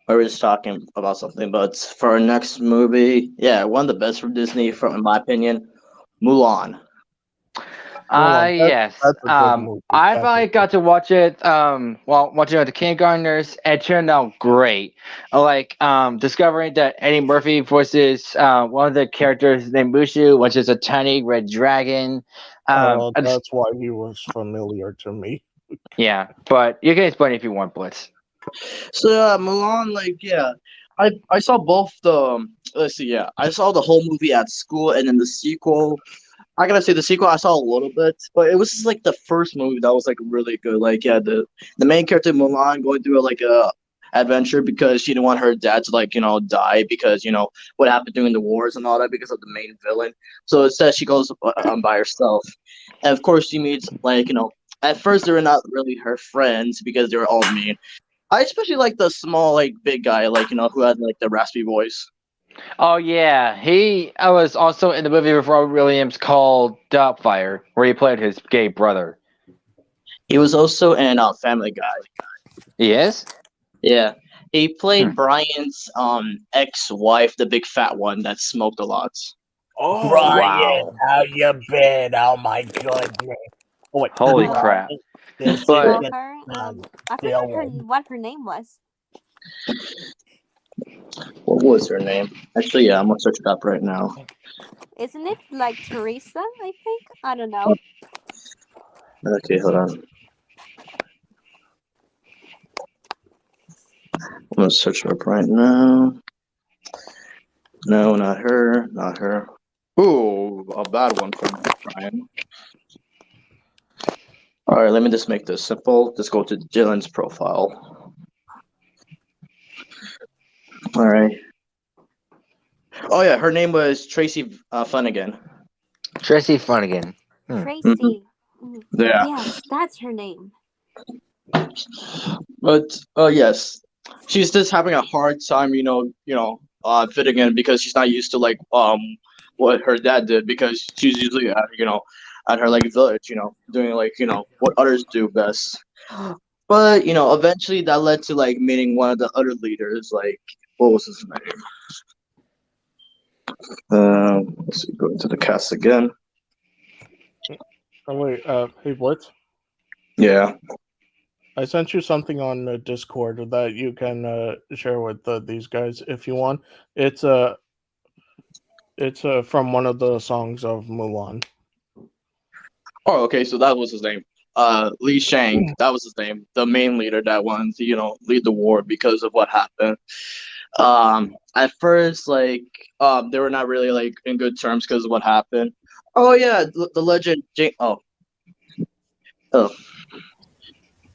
We were just talking about something, but for our next movie, yeah, one of the best from Disney, from in my opinion, Mulan. Hold on, Yes. that's a good movie. I That's finally got to watch it. Watching it with the kindergartners, it turned out great. Discovering that Eddie Murphy voices one of the characters named Mushu, which is a tiny red dragon. That's why he was familiar to me. Yeah, but you can explain if you want, Blitz. So Mulan, like yeah, I saw both the let's see, yeah, I saw the whole movie at school, and then the sequel. I gotta say the sequel I saw a little bit, but it was just like the first movie that was like really good. Like yeah, the main character Mulan going through like a adventure because she didn't want her dad to like die because what happened during the wars and all that because of the main villain. So instead she goes by herself, and of course she meets like at first they were not really her friends because they were all mean. I especially like the small like big guy like who had like the raspy voice. Oh yeah, I was also in the movie with Robert Williams called Doubtfire, where he played his gay brother. He was also in Family Guy. Yes. Yeah, he played Brian's ex-wife, the big fat one that smoked a lot. Oh, Wow. how you been? Oh my goodness! Oh, wait. Holy Oh. crap! This But- Well, her, I forgot what her name was. What was her name? Actually, yeah, I'm gonna search it up right now. Isn't it like Teresa? I think. I don't know. Okay, hold on. I'm gonna search it up right now. No, not her. Not her. Ooh, a bad one from Brian. All right, let me just make this simple. Just go to Dylan's profile. All right. Oh yeah, her name was Tracy Funnigan. Tracy Funnigan. Tracy. Yeah. Yes, that's her name. But yes, she's just having a hard time, fitting in because she's not used to like what her dad did because she's usually at her like village, doing like what others do best. But eventually that led to like meeting one of the other leaders. Like what was his name? Let's see, go into the cast again. Oh wait, hey Blitz. Yeah. I sent you something on Discord that you can share with these guys if you want. It's from one of the songs of Mulan. Oh, okay. So that was his name. Li Shang. That was his name. The main leader that wanted to, lead the war because of what happened. At first, like, they were not really like in good terms because of what happened. Oh yeah, the legend. Oh.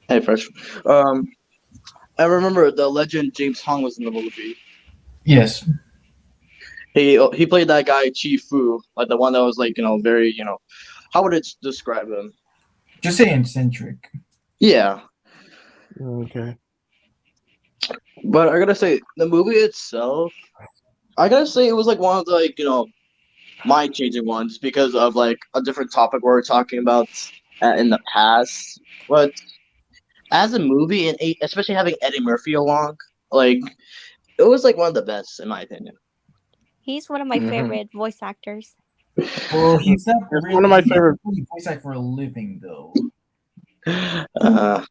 Hey, fresh. I remember the legend James Hong was in the movie. Yes. He played that guy Chi Fu, like the one that was like very how would it describe him? Just say eccentric. Yeah, Okay. but I gotta say the movie itself, I gotta say it was like one of the like mind changing ones because of like a different topic we were talking about in the past. But as a movie and especially having Eddie Murphy along, like it was like one of the best in my opinion. He's one of my Mhm. favorite voice actors. Well, he's not It's really one of my favorite- voice act for a living though. I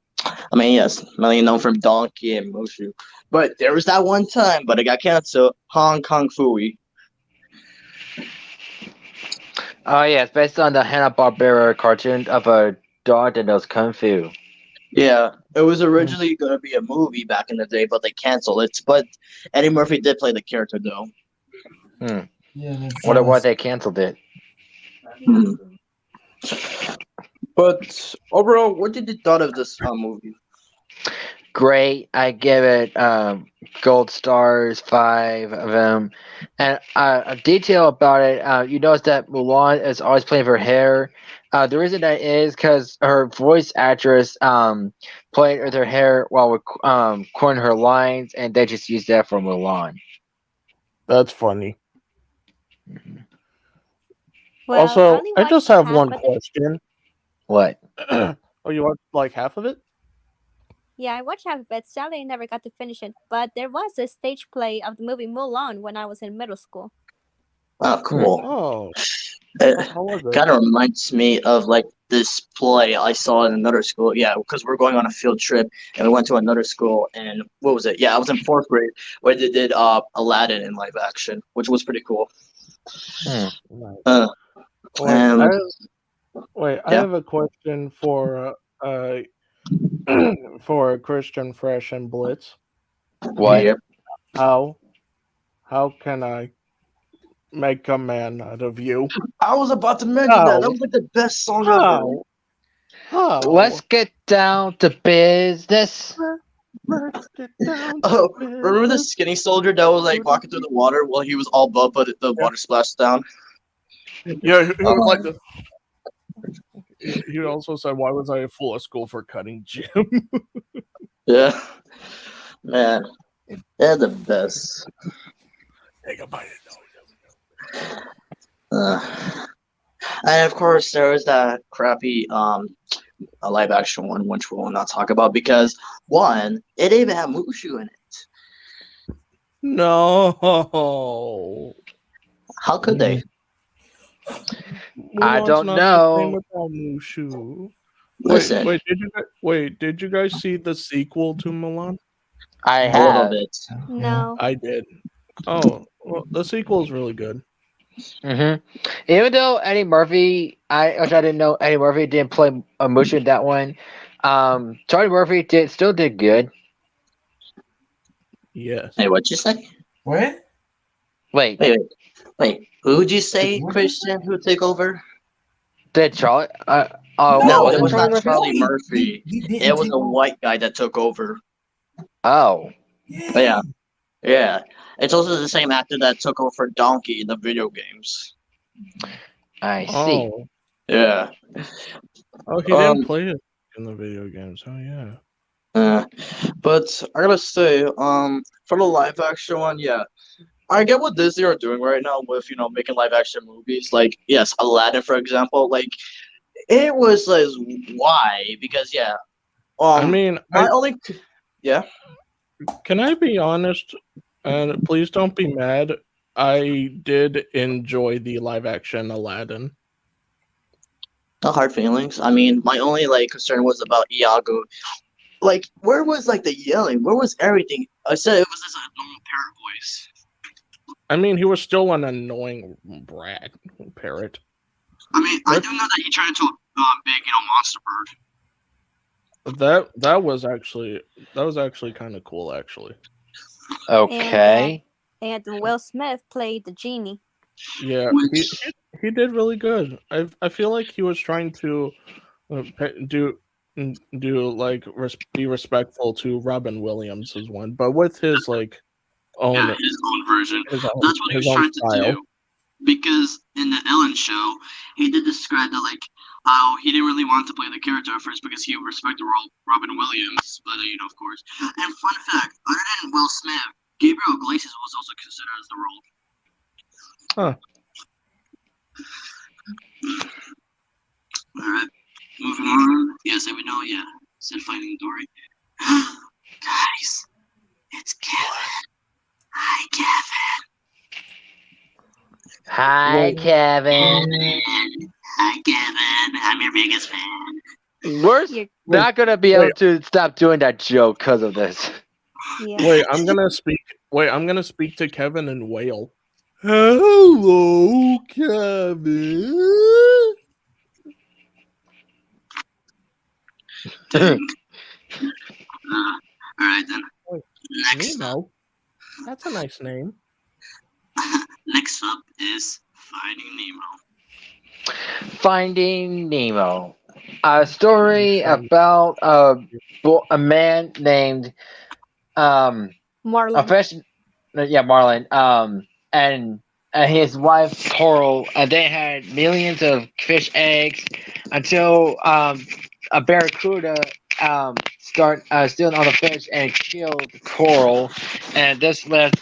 mean, yes, mainly known from Donkey and Mushu. But there was that one time, but it got canceled. Hong Kong Fooey. Oh yeah, it's based on the Hanna-Barbera cartoon of a dog that knows kung fu. Yeah, it was originally going to be a movie back in the day, but they canceled it. But Eddie Murphy did play the character, though. Yeah, that's Wonder why they canceled it. Hmm. But overall, what did you thought of this movie? great. I give it gold stars, 5 of them. And a detail about it, you notice that Mulan is always playing with her hair. The reason that is because her voice actress played with her hair while recording her lines, and they just used that for Mulan. That's funny. Well, I Also, only I watched just have half one of it. question. What? Oh, you watched like half of it? Yeah, I watched half of it. Sadly, I never got to finish it. But there was a stage play of the movie Mulan when I was in middle school. Oh, cool. Oh, It how was it? kind of reminds me of like this play I saw in another school. Yeah, because we're going on a field trip and we went to another school. And what was it? Yeah, I was in fourth grade where they did Aladdin in live action, which was pretty cool. Hmm. Nice. Uh, Wait, and I yeah, have a question for for Christian Fresh and Blitz. What? yeah. How can I make a man out of you? I was about to mention that. That How? was like the best song ever. Let's How? get down to business. Let's get down to Oh, remember the business. skinny soldier that was like walking through the water while he was all buff, but the Yeah, water splashed down? yeah. He was like Oh, he also said, "Why was I full of school for cutting gym?" yeah, man, they're the best. Take a bite. Uh, and of course, there was that crappy a live action one, which we will not talk about because one, it didn't even have Mushu in it. No. How could they? I Mulan's don't not the same know. without Mushu. Listen, Did you guys see the sequel to Mulan? I a little have. bit. No. I did. Oh, well, the sequel is really good. Even though Eddie Murphy, which I didn't know Eddie Murphy didn't play a Mushu in that one. Charlie Murphy still did good. Yes. Hey, what'd you say? What? Wait, Wait. Who would you say, What'd you say? Christian? Who would take over? did Charlie? No, Was it it was Charlie not Murphy? Charlie No, Murphy. he didn't It was take a over. white guy that took over. Oh, But Yeah. yeah. It's also the same actor that took over for Donkey in the video games. I see. Oh. Yeah. Oh, he Um. didn't play it in the video games. Oh yeah. But I gotta say, for the live action one, yeah, I get what Disney are doing right now with making live action movies. Like, yes, Aladdin, for example. Like, it was like why? Because yeah, I mean, my only yeah. can I be honest? And please don't be mad. I did enjoy the live action Aladdin. No hard feelings. I mean, my only like concern was about Iago. Like, where was like the yelling? Where was everything? I said it was this normal parrot voice. I mean, he was still an annoying brat parrot. I mean, I What? do know that he turned into a big, monster bird. That was actually kind of cool, actually. Okay. And Will Smith played the genie. Yeah, Which he did really good. I feel like he was trying to do like be respectful to Robin Williams as one, but with his like own his own version. his own That's what he his was own trying to style. do. Because in the Ellen show, he did describe that like how he didn't really want to play the character at first because he respected Robin Williams, but of course. And fun fact, other than Will Smith, Gabriel Iglesias was also considered as the role. Huh. All right, moving on. Yes, I would know. Yeah, said Finding Dory. Guys, it's Kevin. Hi, Kevin. Hi, Kevin. Hi, Kevin. I'm your biggest fan. We're You're- not gonna be able Wait. to stop doing that joke because of this. Yeah. Wait, I'm gonna speak to Kevin in whale. Hello, Kevin. Dang. All right then. Wait, Next up, Nemo. That's a nice name. next up is Finding Nemo. Finding Nemo. a story about a man named a Marlon. fish. Yeah, Marlin. And his wife Coral. They had millions of fish eggs until a barracuda start stealing all the fish and killed Coral, and this left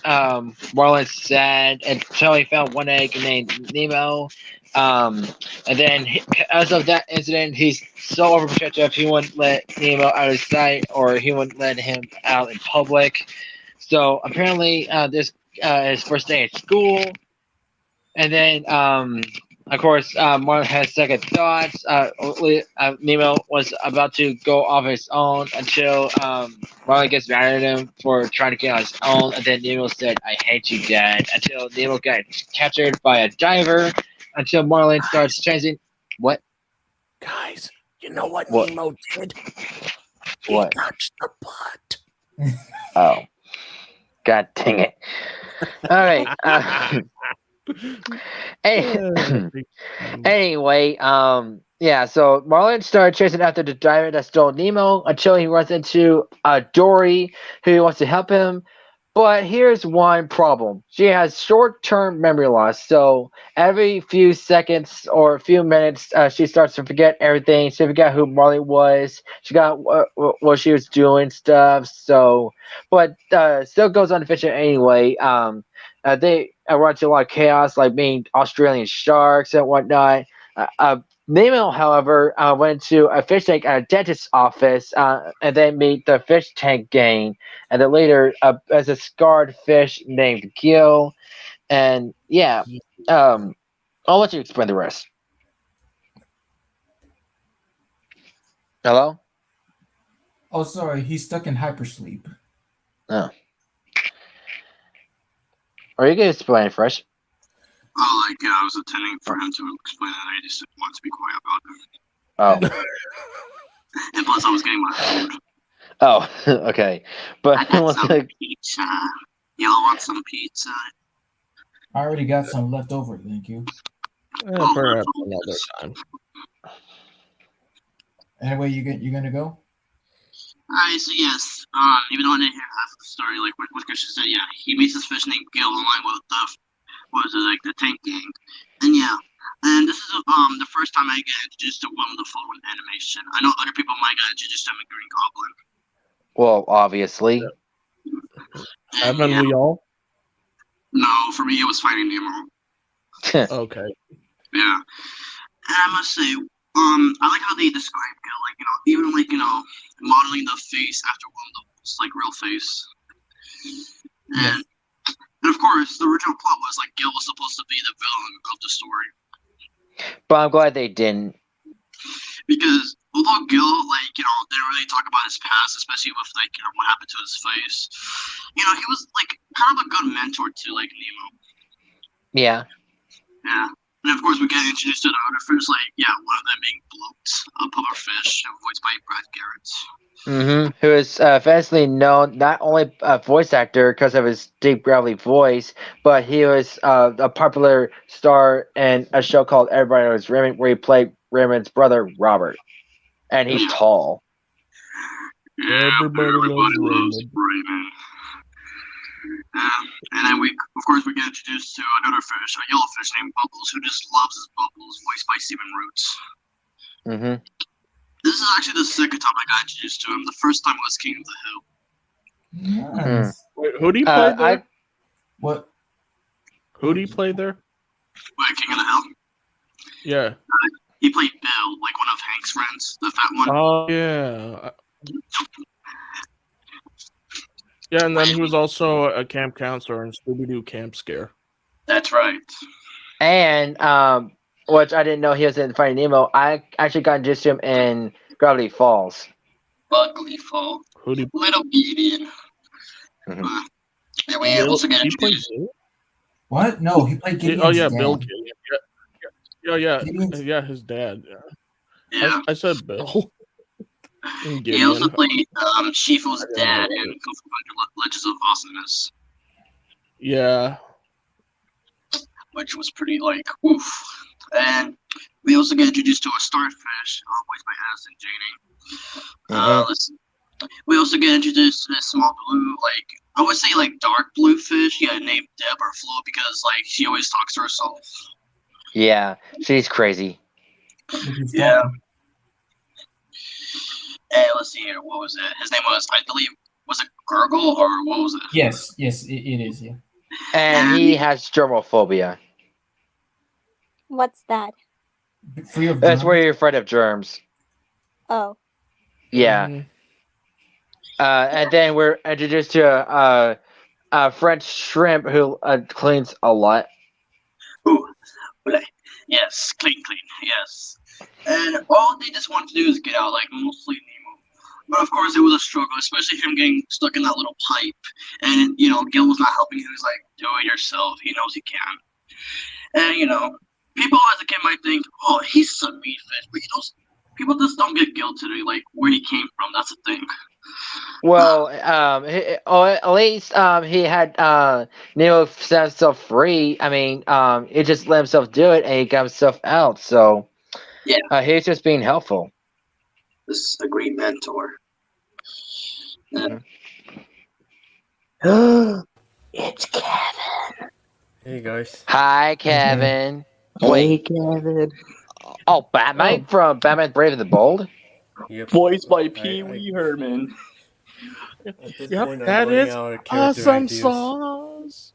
Marlin sad until he found one egg named Nemo. Um, and then, as of that incident, he's so overprotective. He wouldn't let Nemo out of his sight, or he wouldn't let him out in public. So apparently, this his first day at school, and then of course, Marlon has second thoughts. Nemo was about to go off his own until Marlon gets mad at him for trying to get on his own, and then Nemo said, "I hate you, Dad." Until Nemo got captured by a diver, until Marlon starts chasing. What? Guys, you know what What? Nemo did? He What? touched the butt. Oh, God dang it! All right. Anyway, yeah, so Marlin started chasing after the diver that stole Nemo until he runs into Dory, who wants to help him. But here's one problem. She has short-term memory loss, so every few seconds or a few minutes, she starts to forget everything. She forgot who Marlin was. She got what she was doing, stuff. So, but still goes on fishing anyway. They run into a lot of chaos, like being Australian sharks and whatnot. Nemo, however, went to a fish tank at a dentist's office, and then meet the fish tank gang, and then later as a scarred fish named Gil. And yeah, I'll let you explain the rest. Hello? Oh, sorry, he's stuck in hypersleep. Oh. Or you can explain it, Fresh. Oh, like, yeah, I was attending for him to explain it. I just didn't want to be quiet about it. Oh. And plus, I was getting my food. Oh, okay. But I got some pizza. Y'all want some pizza? I already got some left over, thank you. Perhaps another time. Anyway, you gonna go? Alright, so yes, even though I didn't hear half of the story, like what Christian said, yeah, he meets this fish named Gil online with the tank gang, and yeah, and this is the first time I get introduced to one of the full animation. I know other people might get introduced to him in Green Goblin. Well, obviously. Haven't we all? No, for me it was Finding Nemo. Okay. Yeah, and I must say, I like how they describe Gil, like, even like, modeling the face after one of those, like, real face. And, and of course, the original plot was, like, Gil was supposed to be the villain of the story. But I'm glad they didn't. Because, although Gil, like, didn't really talk about his past, especially with, like, what happened to his face, he was, like, kind of a good mentor to, like, Nemo. Yeah. Yeah. And of course, we get introduced to the other fish, like, yeah, one of them being Bloat, a pufferfish, voiced by Brad Garrett. Who is famously known not only a voice actor because of his deep gravelly voice, but he was a popular star in a show called Everybody Knows Raymond, where he played Raymond's brother, Robert. And he's tall. Yeah, Everybody loves Raymond. And then of course, we get introduced to another fish, a yellow fish named Bubbles, who just loves his bubbles, voiced by Steven Roots. This is actually the second time I got introduced to him. The first time was King of the Hill. Nice. Wait, who do you play there? What? Who do you play there? Wait, King of the Hill? Yeah. He played Bill, like one of Hank's friends, the fat one. Oh, yeah. Yeah, and then he was also a camp counselor in Scooby-Doo Camp Scare. That's right. And, which I didn't know he was in Finding Nemo, I actually got introduced to him in Gravity Falls. Buckley Fall. Little Gideon. And we also get introduced. What? No, he played Gideon's Oh, yeah, dad. Bill Gideon. Yeah, his dad. Yeah. I said Bill. He also played Shifu's dad in Kung Fu Legends of Awesomeness. Yeah. Which was pretty, like, oof. And we also get introduced to a starfish, voiced by Addison Janie. Mhm. Let's see. We also get introduced to this small blue, like I would say like dark blue fish, yeah, named Deb or Flo because like she always talks to herself. Yeah, she's crazy. Which is Yeah. Dolphin. And let's see here, what was it? His name was, I believe, was it Gurgle or what was it? Yes, it is. Yeah. And he has germophobia. What's that? Free of That's where germs. you're afraid of germs. Oh, Yeah. Mhm. And then we're introduced to a French shrimp who cleans a lot. Ooh, like, yes, clean, yes. And all they just wanted to do is get out, like mostly Nemo. But of course, it was a struggle, especially him getting stuck in that little pipe. And Gil was not helping him. He was like, "Do it yourself." He knows he can. And people as a kid might think, "Oh, he's a meat fish," but people just don't get Gil today, like where he came from. That's the thing. Well, at least he had Neo set himself free. I mean, he just let himself do it, and he got himself out. So Yeah, he's just being helpful. this is a great mentor. It's Kevin. Hey guys. Hi, Kevin. Hey, Wait, Kevin. oh, Batman from Batman Brave and the Bold. Yep. Voiced by I, Pee I Wee Herman. at this Yep, point I'm that running is out of character awesome ideas. sauce.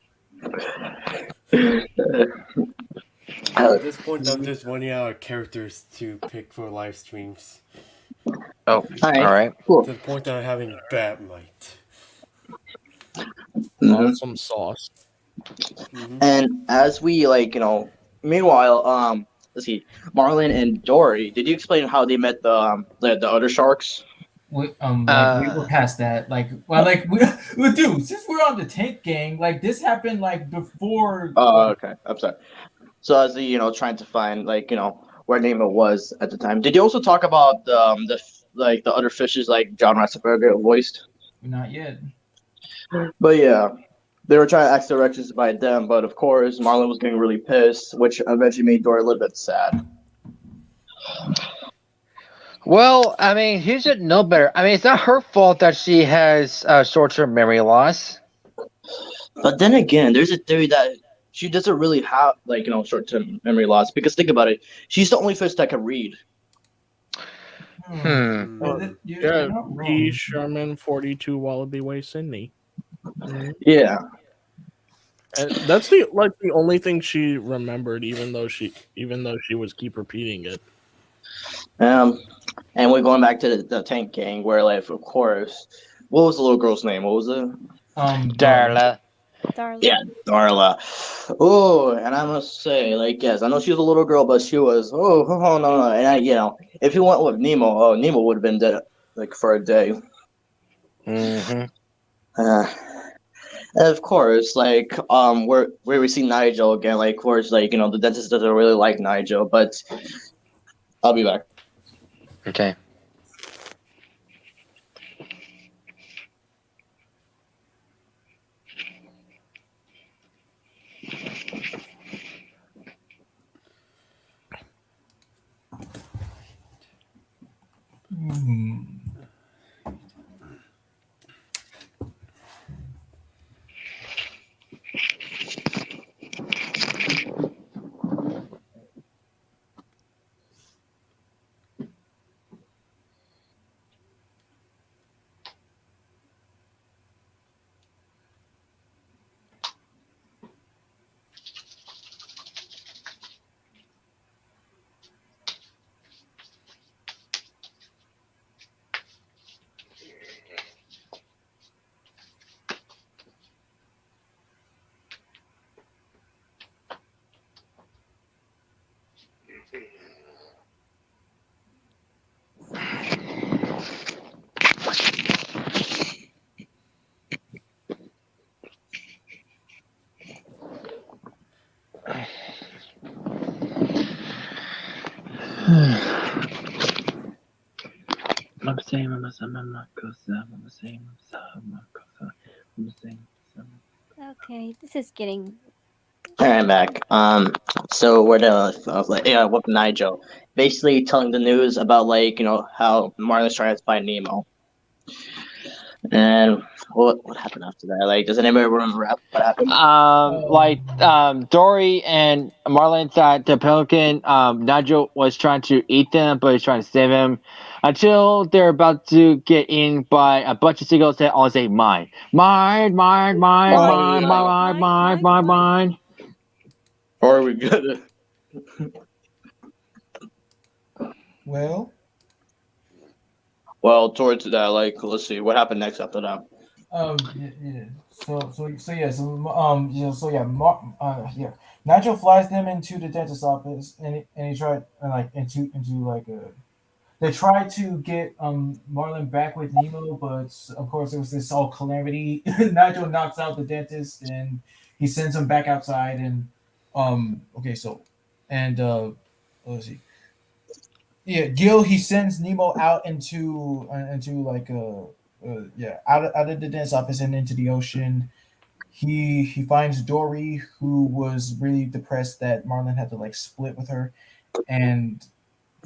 At this point I'm just running out of characters to pick for live streams. Oh, All right. all right. Cool. To the point that I'm having Batmite. Mhm. Awesome sauce. And as we meanwhile, let's see, Marlin and Dory. Did you explain how they met the other sharks? We were past that. Dude, since we're on the tank gang, like this happened like before. Oh, okay. I'm sorry. So as the trying to find where Nemo was at the time. Did you also talk about the other fishes like John Ratzenberger voiced? Not yet. But yeah, they were trying to ask directions by them, but of course Marlin was getting really pissed, which eventually made Dory a little bit sad. Well, I mean, he should know better. I mean, it's not her fault that she has short-term memory loss. But then again, there's a theory that she doesn't really have short-term memory loss because think about it, she's the only fish that can read. Yeah, P. Sherman, 42 Wallaby Way, Sydney. Yeah. And that's the only thing she remembered, even though she was keep repeating it. And we're going back to the tank gang where of course, what was the little girl's name? What was it? Darla. Yeah, Darla. Oh, and I must say, yes, I know she was a little girl, but she was no, and if you went with Nemo, Nemo would have been dead for a day. Mm-hmm. And of course, where we see Nigel again, of course, the dentist doesn't really like Nigel, but I'll be back. Okay. okay. This is getting I'm back. So we're with Nigel, basically telling the news about how Marlin's trying to find Nemo, and what happened after that? Like, does anybody remember what happened? Dory and Marlin thought the pelican, Nigel was trying to eat them, but he's trying to save him until they're about to get in by a bunch of seagulls that all say mine, mine, mine, mine, Oh mine, yeah. mine, mine, mine, mine. Or are we good? Well, Well, towards that, let's see what happened next after that. yeah. Yeah. Nigel flies them into the dentist's office, and he tried into like a. They tried to get Marlin back with Nemo, but of course it was this all calamity. Nigel knocks out the dentist, and he sends him back outside. And okay, so and let's see. Yeah, Gil he sends Nemo out into like out of the dentist office and into the ocean. He finds Dory, who was really depressed that Marlin had to like split with her, and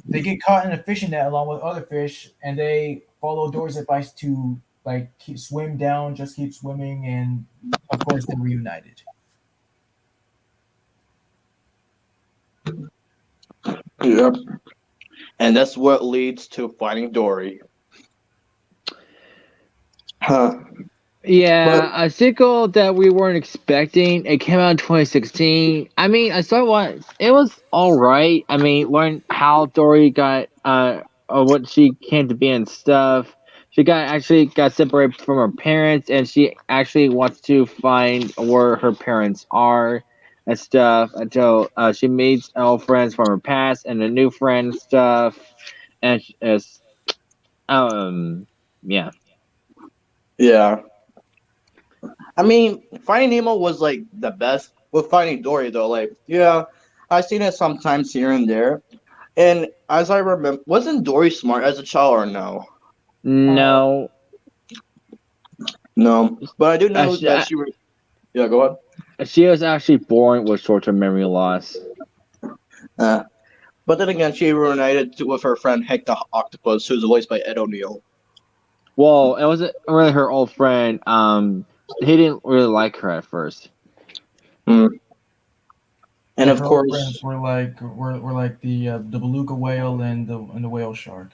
they get caught in a fishing net along with other fish, and they follow Dory's advice to like swim down, just keep swimming, and of course they're reunited. Yep. And that's what leads to finding Dory. Huh. Yeah, a sequel that we weren't expecting. It came out in 2016. I mean, I saw one. It was all right. I mean, learn how Dory got what she came to be and stuff. She actually got separated from her parents, and she actually wants to find where her parents are and stuff until she meets old friends from her past and a new friend stuff. And it's yeah. Yeah. I mean, Finding Nemo was like the best. With Finding Dory, though, yeah, I've seen it sometimes here and there. And as I remember, wasn't Dory smart as a child or no? No. No, but I do know She, that she. Yeah, go ahead. she was actually born with short-term memory loss. But then again, she reunited with her friend Hank the Octopus, who's voiced by Ed O'Neill. Well, it wasn't really her old friend. He didn't really like her at first. Hmm. And of Her course, friends were like the beluga whale and the whale shark.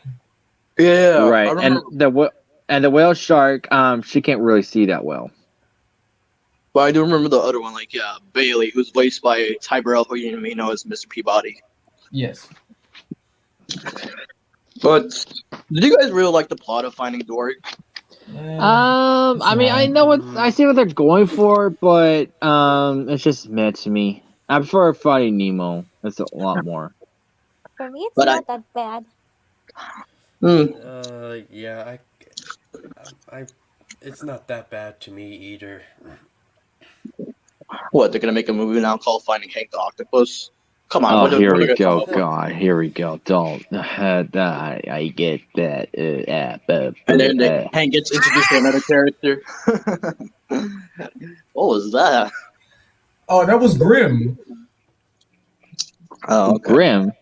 yeah, I Right, remember. and the whale shark, she can't really see that well. But I do remember the other one, Bailey, who's voiced by Tyrell, who you may know as Mr. Peabody. Yes. But did you guys really like the plot of Finding Dory? I mean, I see what they're going for, but it's just meh to me. I prefer Finding Nemo. That's a lot more. For me, it's But not that bad. Yeah, I, it's not that bad to me either. What, they're gonna make a movie now called Finding Hank the Octopus? Come on, Oh, what are here they we gonna come go, up with? God. Here we go. Don't. I get that. And then Hank gets introduced to another character. What was that? Oh, that was Grim. Oh, okay. Grim.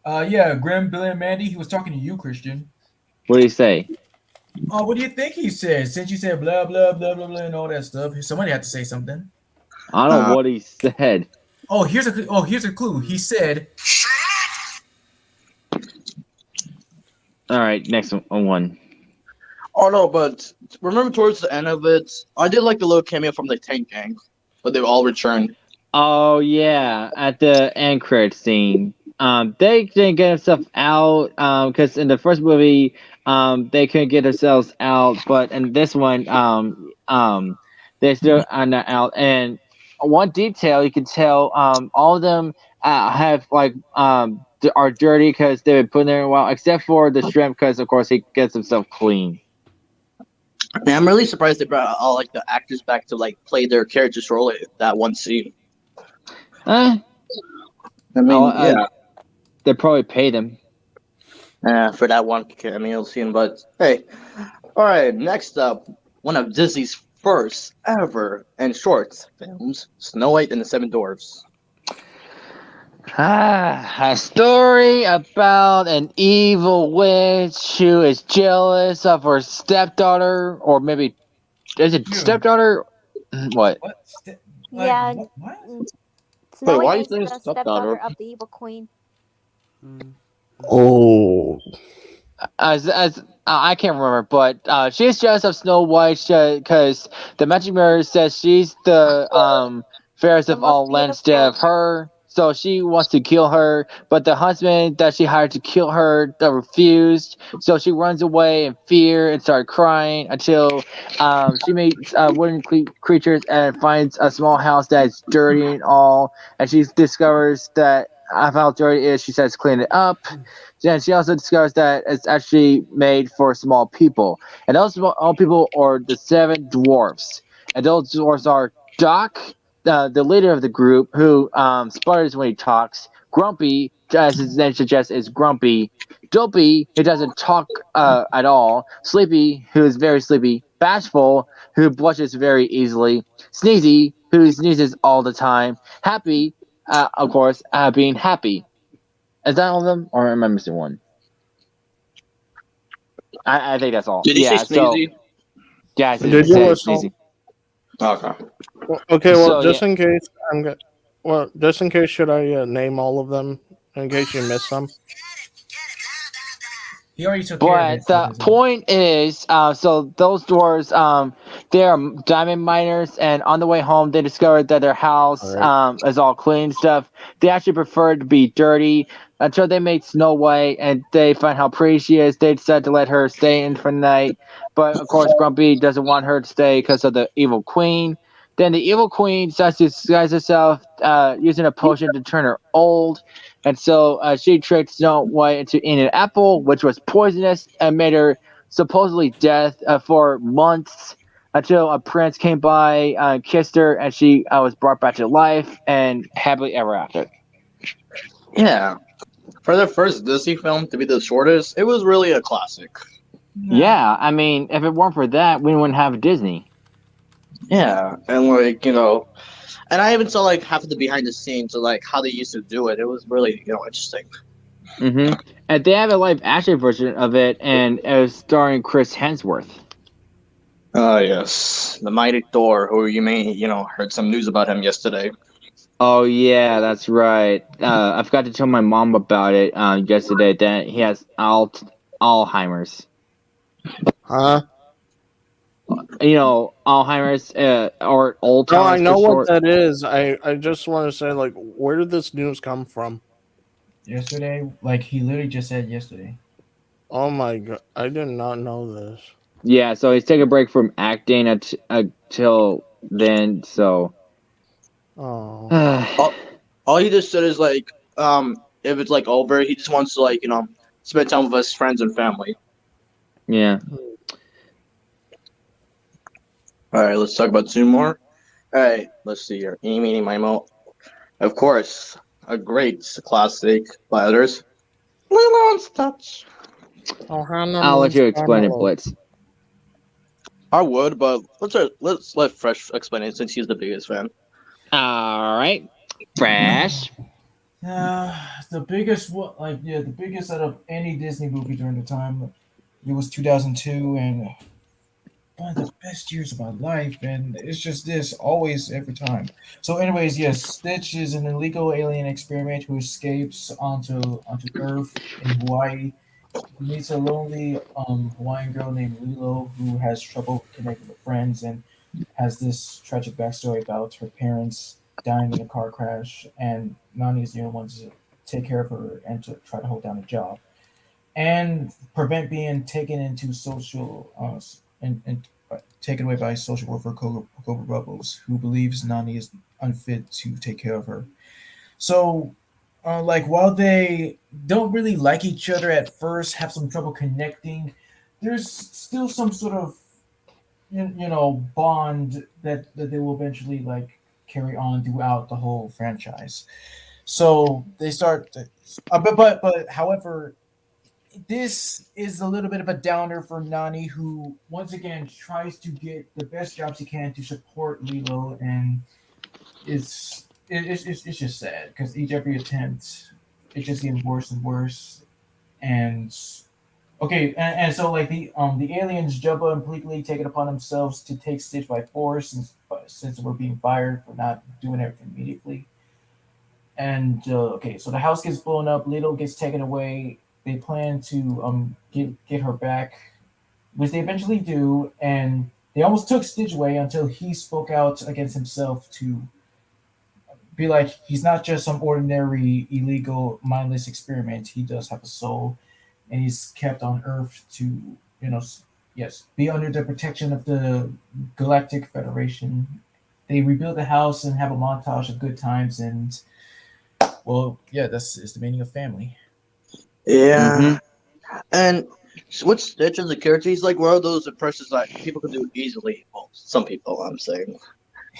Yeah, Grim, Billy, and Mandy. He was talking to you, Christian. What do you say? Oh, what do you think he said? Since you said blah blah blah blah blah and all that stuff, somebody had to say something. I don't know what he said. Oh, here's a clue. He said, All right, next one. Oh no, but remember towards the end of it, I did like the little cameo from the Tank Gang, but they all returned. Oh yeah, at the end credit scene. They didn't get themselves out. Because in the first movie, they couldn't get themselves out, but in this one, they still are not out. And one detail you can tell, all of them have are dirty because they've been put there a while, except for the shrimp, because of course he gets himself clean. And I'm really surprised they brought all the actors back to play their characters role in that one scene. I mean, yeah. They probably paid him. For that one cameo scene, but hey. Alright, next up, one of Disney's first ever and short films, Snow White and the Seven Dwarfs. A story about an evil witch who is jealous of her stepdaughter, or maybe is it Dude, stepdaughter? What? what? Like Yeah, what? What? Wait, Snowy why are you is saying the stepdaughter stepdaughter? of the evil queen. Mm. Oh, As I can't remember, but she's jealous of Snow White because the magic mirror says she's the fairest The of most all lands instead of beautiful. her. So she wants to kill her, but the huntsman that she hired to kill her refused. So she runs away in fear and started crying until she meets wooden creatures and finds a small house that is dirty and all. And she discovers that how dirty it is. She says, clean it up. Then she also discovers that it's actually made for small people, and those small people are the seven dwarfs. And those dwarfs are Doc, the leader of the group, who sputters when he talks. Grumpy, as his name suggests, is grumpy. Dopey, who doesn't talk at all. Sleepy, who is very sleepy. Bashful, who blushes very easily. Sneezy, who sneezes all the time. Happy, of course, being happy. Is that all of them, or am I missing one? I think that's all. Did he say Yeah. So Sneezy? yeah, did it you says whistle? sneezy. Okay. Okay, well, So yeah. just in case, just in case, should I name all of them in case you miss some? He already took care of it. But So the point is, so those dwarves, they are diamond miners, and on the way home, they discovered that their All house right. is all clean and stuff. They actually prefer to be dirty until they meet Snow White, and they find how pretty she is. They decide to let her stay in for the night, but of course, Grumpy doesn't want her to stay because of the evil queen. Then the evil queen decides to disguise herself using a potion to turn her old. And so she tricked Snow White into eating an apple, which was poisonous, and made her supposedly dead for months until a prince came by, kissed her, and she was brought back to life and happily ever after. Yeah. For the first Disney film to be the shortest, it was really a classic. Yeah, I mean, if it weren't for that, we wouldn't have Disney. Yeah, and like and I even saw like half of the behind the scenes of like how they used to do it. It was really interesting. And they have a live action version of it, and it was starring Chris Hemsworth. Yes, the mighty Thor, who you may heard some news about him yesterday. Oh yeah, that's right. I forgot to tell my mom about it yesterday. That he has Alzheimer's. Huh? Alzheimer's or Old No, I Timers for know what short. that is. I just want to say, like, where did this news come from? yesterday, like he literally just said yesterday. Oh my god, I did not know this. Yeah, so he's taking a break from acting until then. So, Oh, All he just said is like, if it's like over, he just wants to like spend time with his friends and family. yeah. All right, let's talk about two more. All right, let's see here. Eeny, meeny, miny, moe. Of course, a great classic by others. Lilo and Stitch. oh, Hannah I'll let means you explain it, Pamela. Blitz. I would, but let's let Fresh explain it since he's the biggest fan. All right, Fresh. The biggest one, like yeah, the biggest out of any Disney movie during the time, it was 2002, and one of the best years of my life, and it's just this always every time. So, anyways, yes, Stitch is an illegal alien experiment who escapes onto Earth in Hawaii. He meets a lonely Hawaiian girl named Lilo who has trouble connecting with friends and has this tragic backstory about her parents dying in a car crash, and Nani is the only one to take care of her and to try to hold down a job and prevent being taken into social and taken away by social worker Cobra Bubbles, who believes Nani is unfit to take care of her. So, like while they don't really like each other at first, have some trouble connecting, there's still some sort of bond that they will eventually like carry on throughout the whole franchise. So they start, but however, this is a little bit of a downer for Nani, who once again tries to get the best jobs he can to support Lilo, and is it's just sad because each every attempt, it's just getting worse and worse. And okay, and so like the aliens jump up completely, take it upon themselves to take Stitch by force, since we're being fired for not doing it immediately. And okay, so the house gets blown up, Little gets taken away. They plan to get her back, which they eventually do, and they almost took Stitch away until he spoke out against himself to be like he's not just some ordinary illegal mindless experiment. He does have a soul, and he's kept on Earth to yes, be under the protection of the Galactic Federation. They rebuild the house and have a montage of good times, and well, yeah, that's is the meaning of family. Mm-hmm. Yeah, and with Stitch as a character, he's like one of those impressions that people can do easily. Well, some people, I'm saying.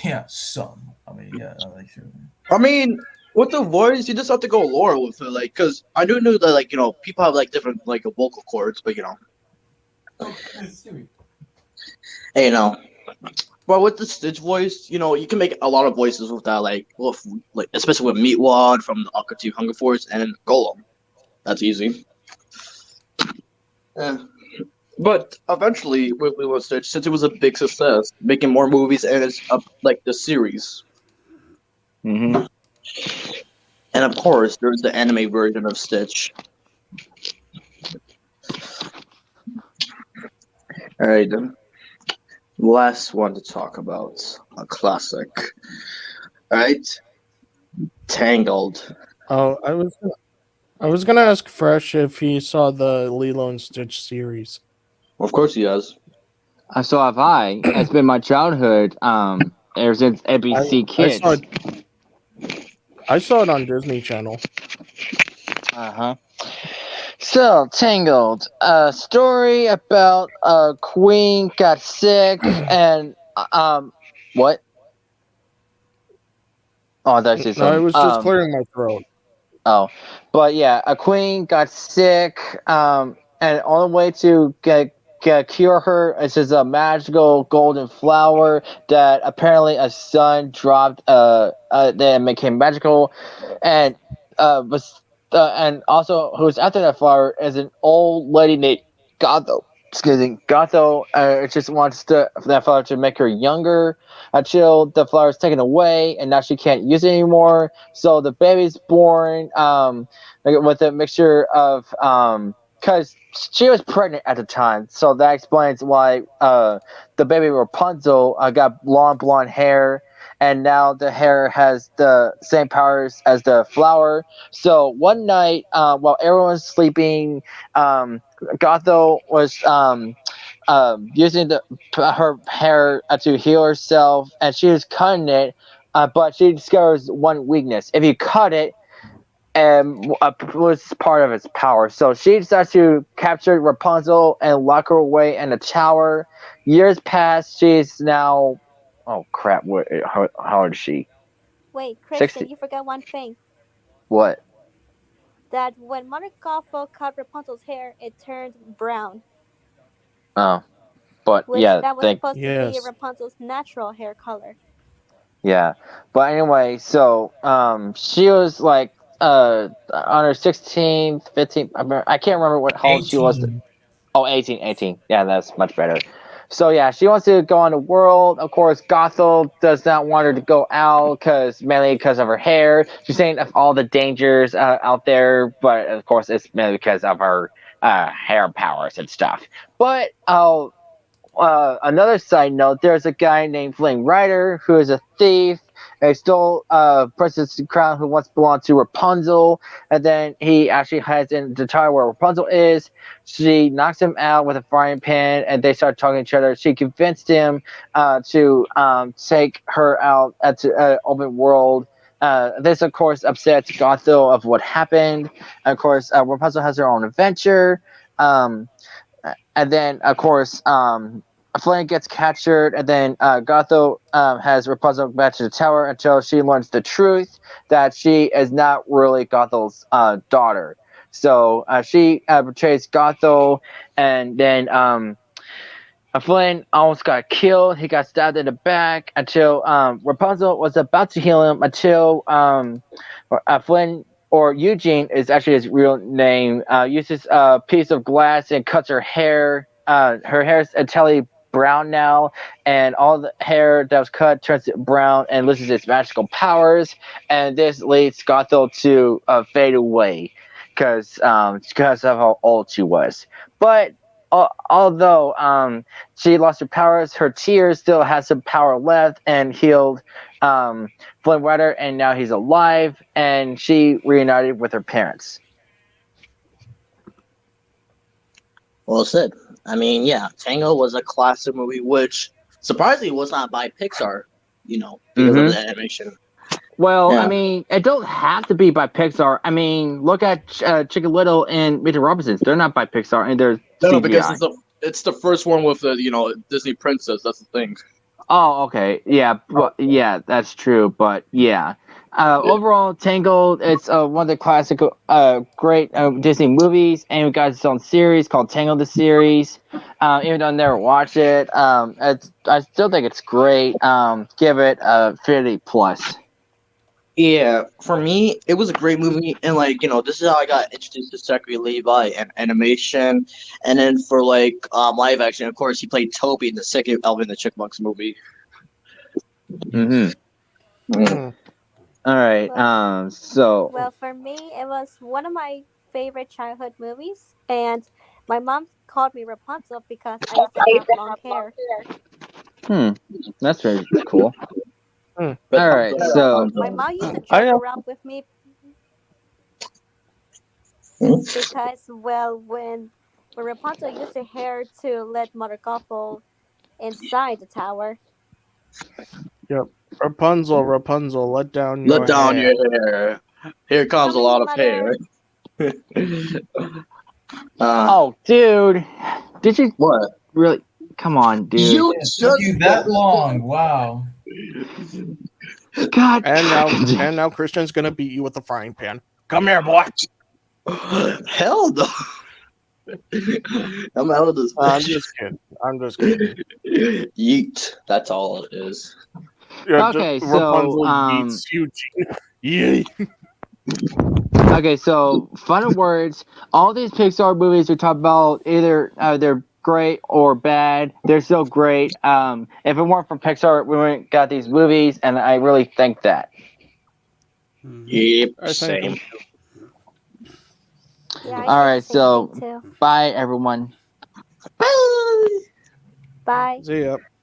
Yeah, some. I mean, yeah, like sure. I mean, with the voice, you just have to go lower with it, like, cause I do know that, like, people have like different like vocal cords, but Oh, it's Stewie. hey, but with the Stitch voice, you can make a lot of voices with that, like especially with Meatwad from the Aqua 2 Hunger Force and Golem. That's easy. Yeah. But eventually, with Lilo and Stitch, since it was a big success, making more movies and it's up like the series, Mm-hmm. and of course, there's the anime version of Stitch. All right, then. Last one to talk about a classic. All right, Tangled. Oh, I was gonna ask Fresh if he saw the Lilo and Stitch series. Of course, he has. So have I. It's been my childhood. Ever since ABC I Kids. saw it. I saw it on Disney Channel. Uh-huh. So, Tangled, a story about a queen got sick and what? Oh, I thought I said No, I something. was just clearing my throat. Oh, but yeah, a queen got sick, and the only way to cure her is just a magical golden flower that apparently a sun dropped, that became magical, and was and also who's after that flower is an old lady named Gotho. Excuse me, Gotho. It just wants that flower to make her younger until the flower is taken away, and now she can't use it anymore. So the baby's born like, with a mixture of because she was pregnant at the time, so that explains why the baby Rapunzel got long blonde hair, and now the hair has the same powers as the flower. So one night, while everyone's sleeping, Gotho was using her hair to heal herself, and she was cutting it, but she discovers one weakness. If you cut it, was part of its power. So she decides to capture Rapunzel and lock her away in a tower. Years pass. She's now, oh crap! How old is she? Wait, Christian, 60. you forgot one thing. What? That when Mother Gothel cut Rapunzel's hair, it turned brown, Oh, but which yeah, that was thank supposed to be Yes. Rapunzel's natural hair color. yeah. But anyway, so she was like on her 16th, 15th. I can't remember what how old she was. 18. Oh, 18, 18. Yeah, that's much better. So yeah, she wants to go on the world. Of course, Gothel does not want her to go out mainly because of her hair. She's saying of all the dangers out there, but of course it's mainly because of her hair powers and stuff. But another side note, there's a guy named Flynn Rider who is a thief. He stole Princess Crown who once belonged to Rapunzel, and then he actually hides in the tower where Rapunzel is. She knocks him out with a frying pan, and they start talking to each other. She convinced him to take her out at the open world. This, of course, upsets Gothel of what happened. Of course, Rapunzel has her own adventure. And then, of course, Flame gets captured, and then Gotho has Rapunzel back to the tower until she learns the truth that she is not really Gothel's daughter. So she betrays Gotho, and then Flynn almost got killed. He got stabbed in the back until Rapunzel was about to heal him until Flynn or Eugene is actually his real name. Uses a piece of glass and cuts her hair. Her hair is entirely brown now, and all the hair that was cut turns it brown and loses its magical powers. And this leads Gothel to fade away because of how old she was. But although she lost her powers, her tears still has some power left and healed Flynn Rider, and now he's alive, and she reunited with her parents. Well said. I mean, yeah, Tango was a classic movie, which surprisly was not by Pixar. Because of the animation. Well, Yeah. I mean, it don't have to be by Pixar. I mean, look at Chicken Little and Major Robinsons. They're not by Pixar, and they're No, CGI. because it's the first one with the Disney princess. That's the thing. Oh, okay. Yeah, yeah, that's true. But yeah, overall, Tangled, it's one of the classic, great Disney movies, and we got its own series called Tangled the series. Even though I never watched it, I still think it's great. Give it a 50 plus. Yeah, for me, it was a great movie, and this is how I got introduced to Zachary Levi and animation, and then for live action, of course, he played Toby in the second Alvin and the Chipmunks movie. All right. So. Well, for me, it was one of my favorite childhood movies, and my mom called me Rapunzel because I used to have long hair. That's very cool. Hmm. All right. So. My mom used to joke around with me because, well, when Rapunzel used her hair to let Mother Gothel inside the tower. Yep. Rapunzel, let down your Let down hair. your hair. Here comes a lot of hair. Oh, dude. Did you What? really? Come on, dude. You that long? Wow. God. And now Christian's gonna beat you with a frying pan. Come here, boy. Hell no. I'm out of this. I'm just kidding. Yeet. That's all it is. Yeah, Okay, just so, Rapunzel beats Eugene. Yay. Okay, so final words. All these Pixar movies we talk about, either they're great or bad. They're still great. If it weren't for Pixar, we wouldn't got these movies, and I really think that. Yep. I think Same. Yeah, I All say right, the same so thing too. bye everyone. Bye. See ya.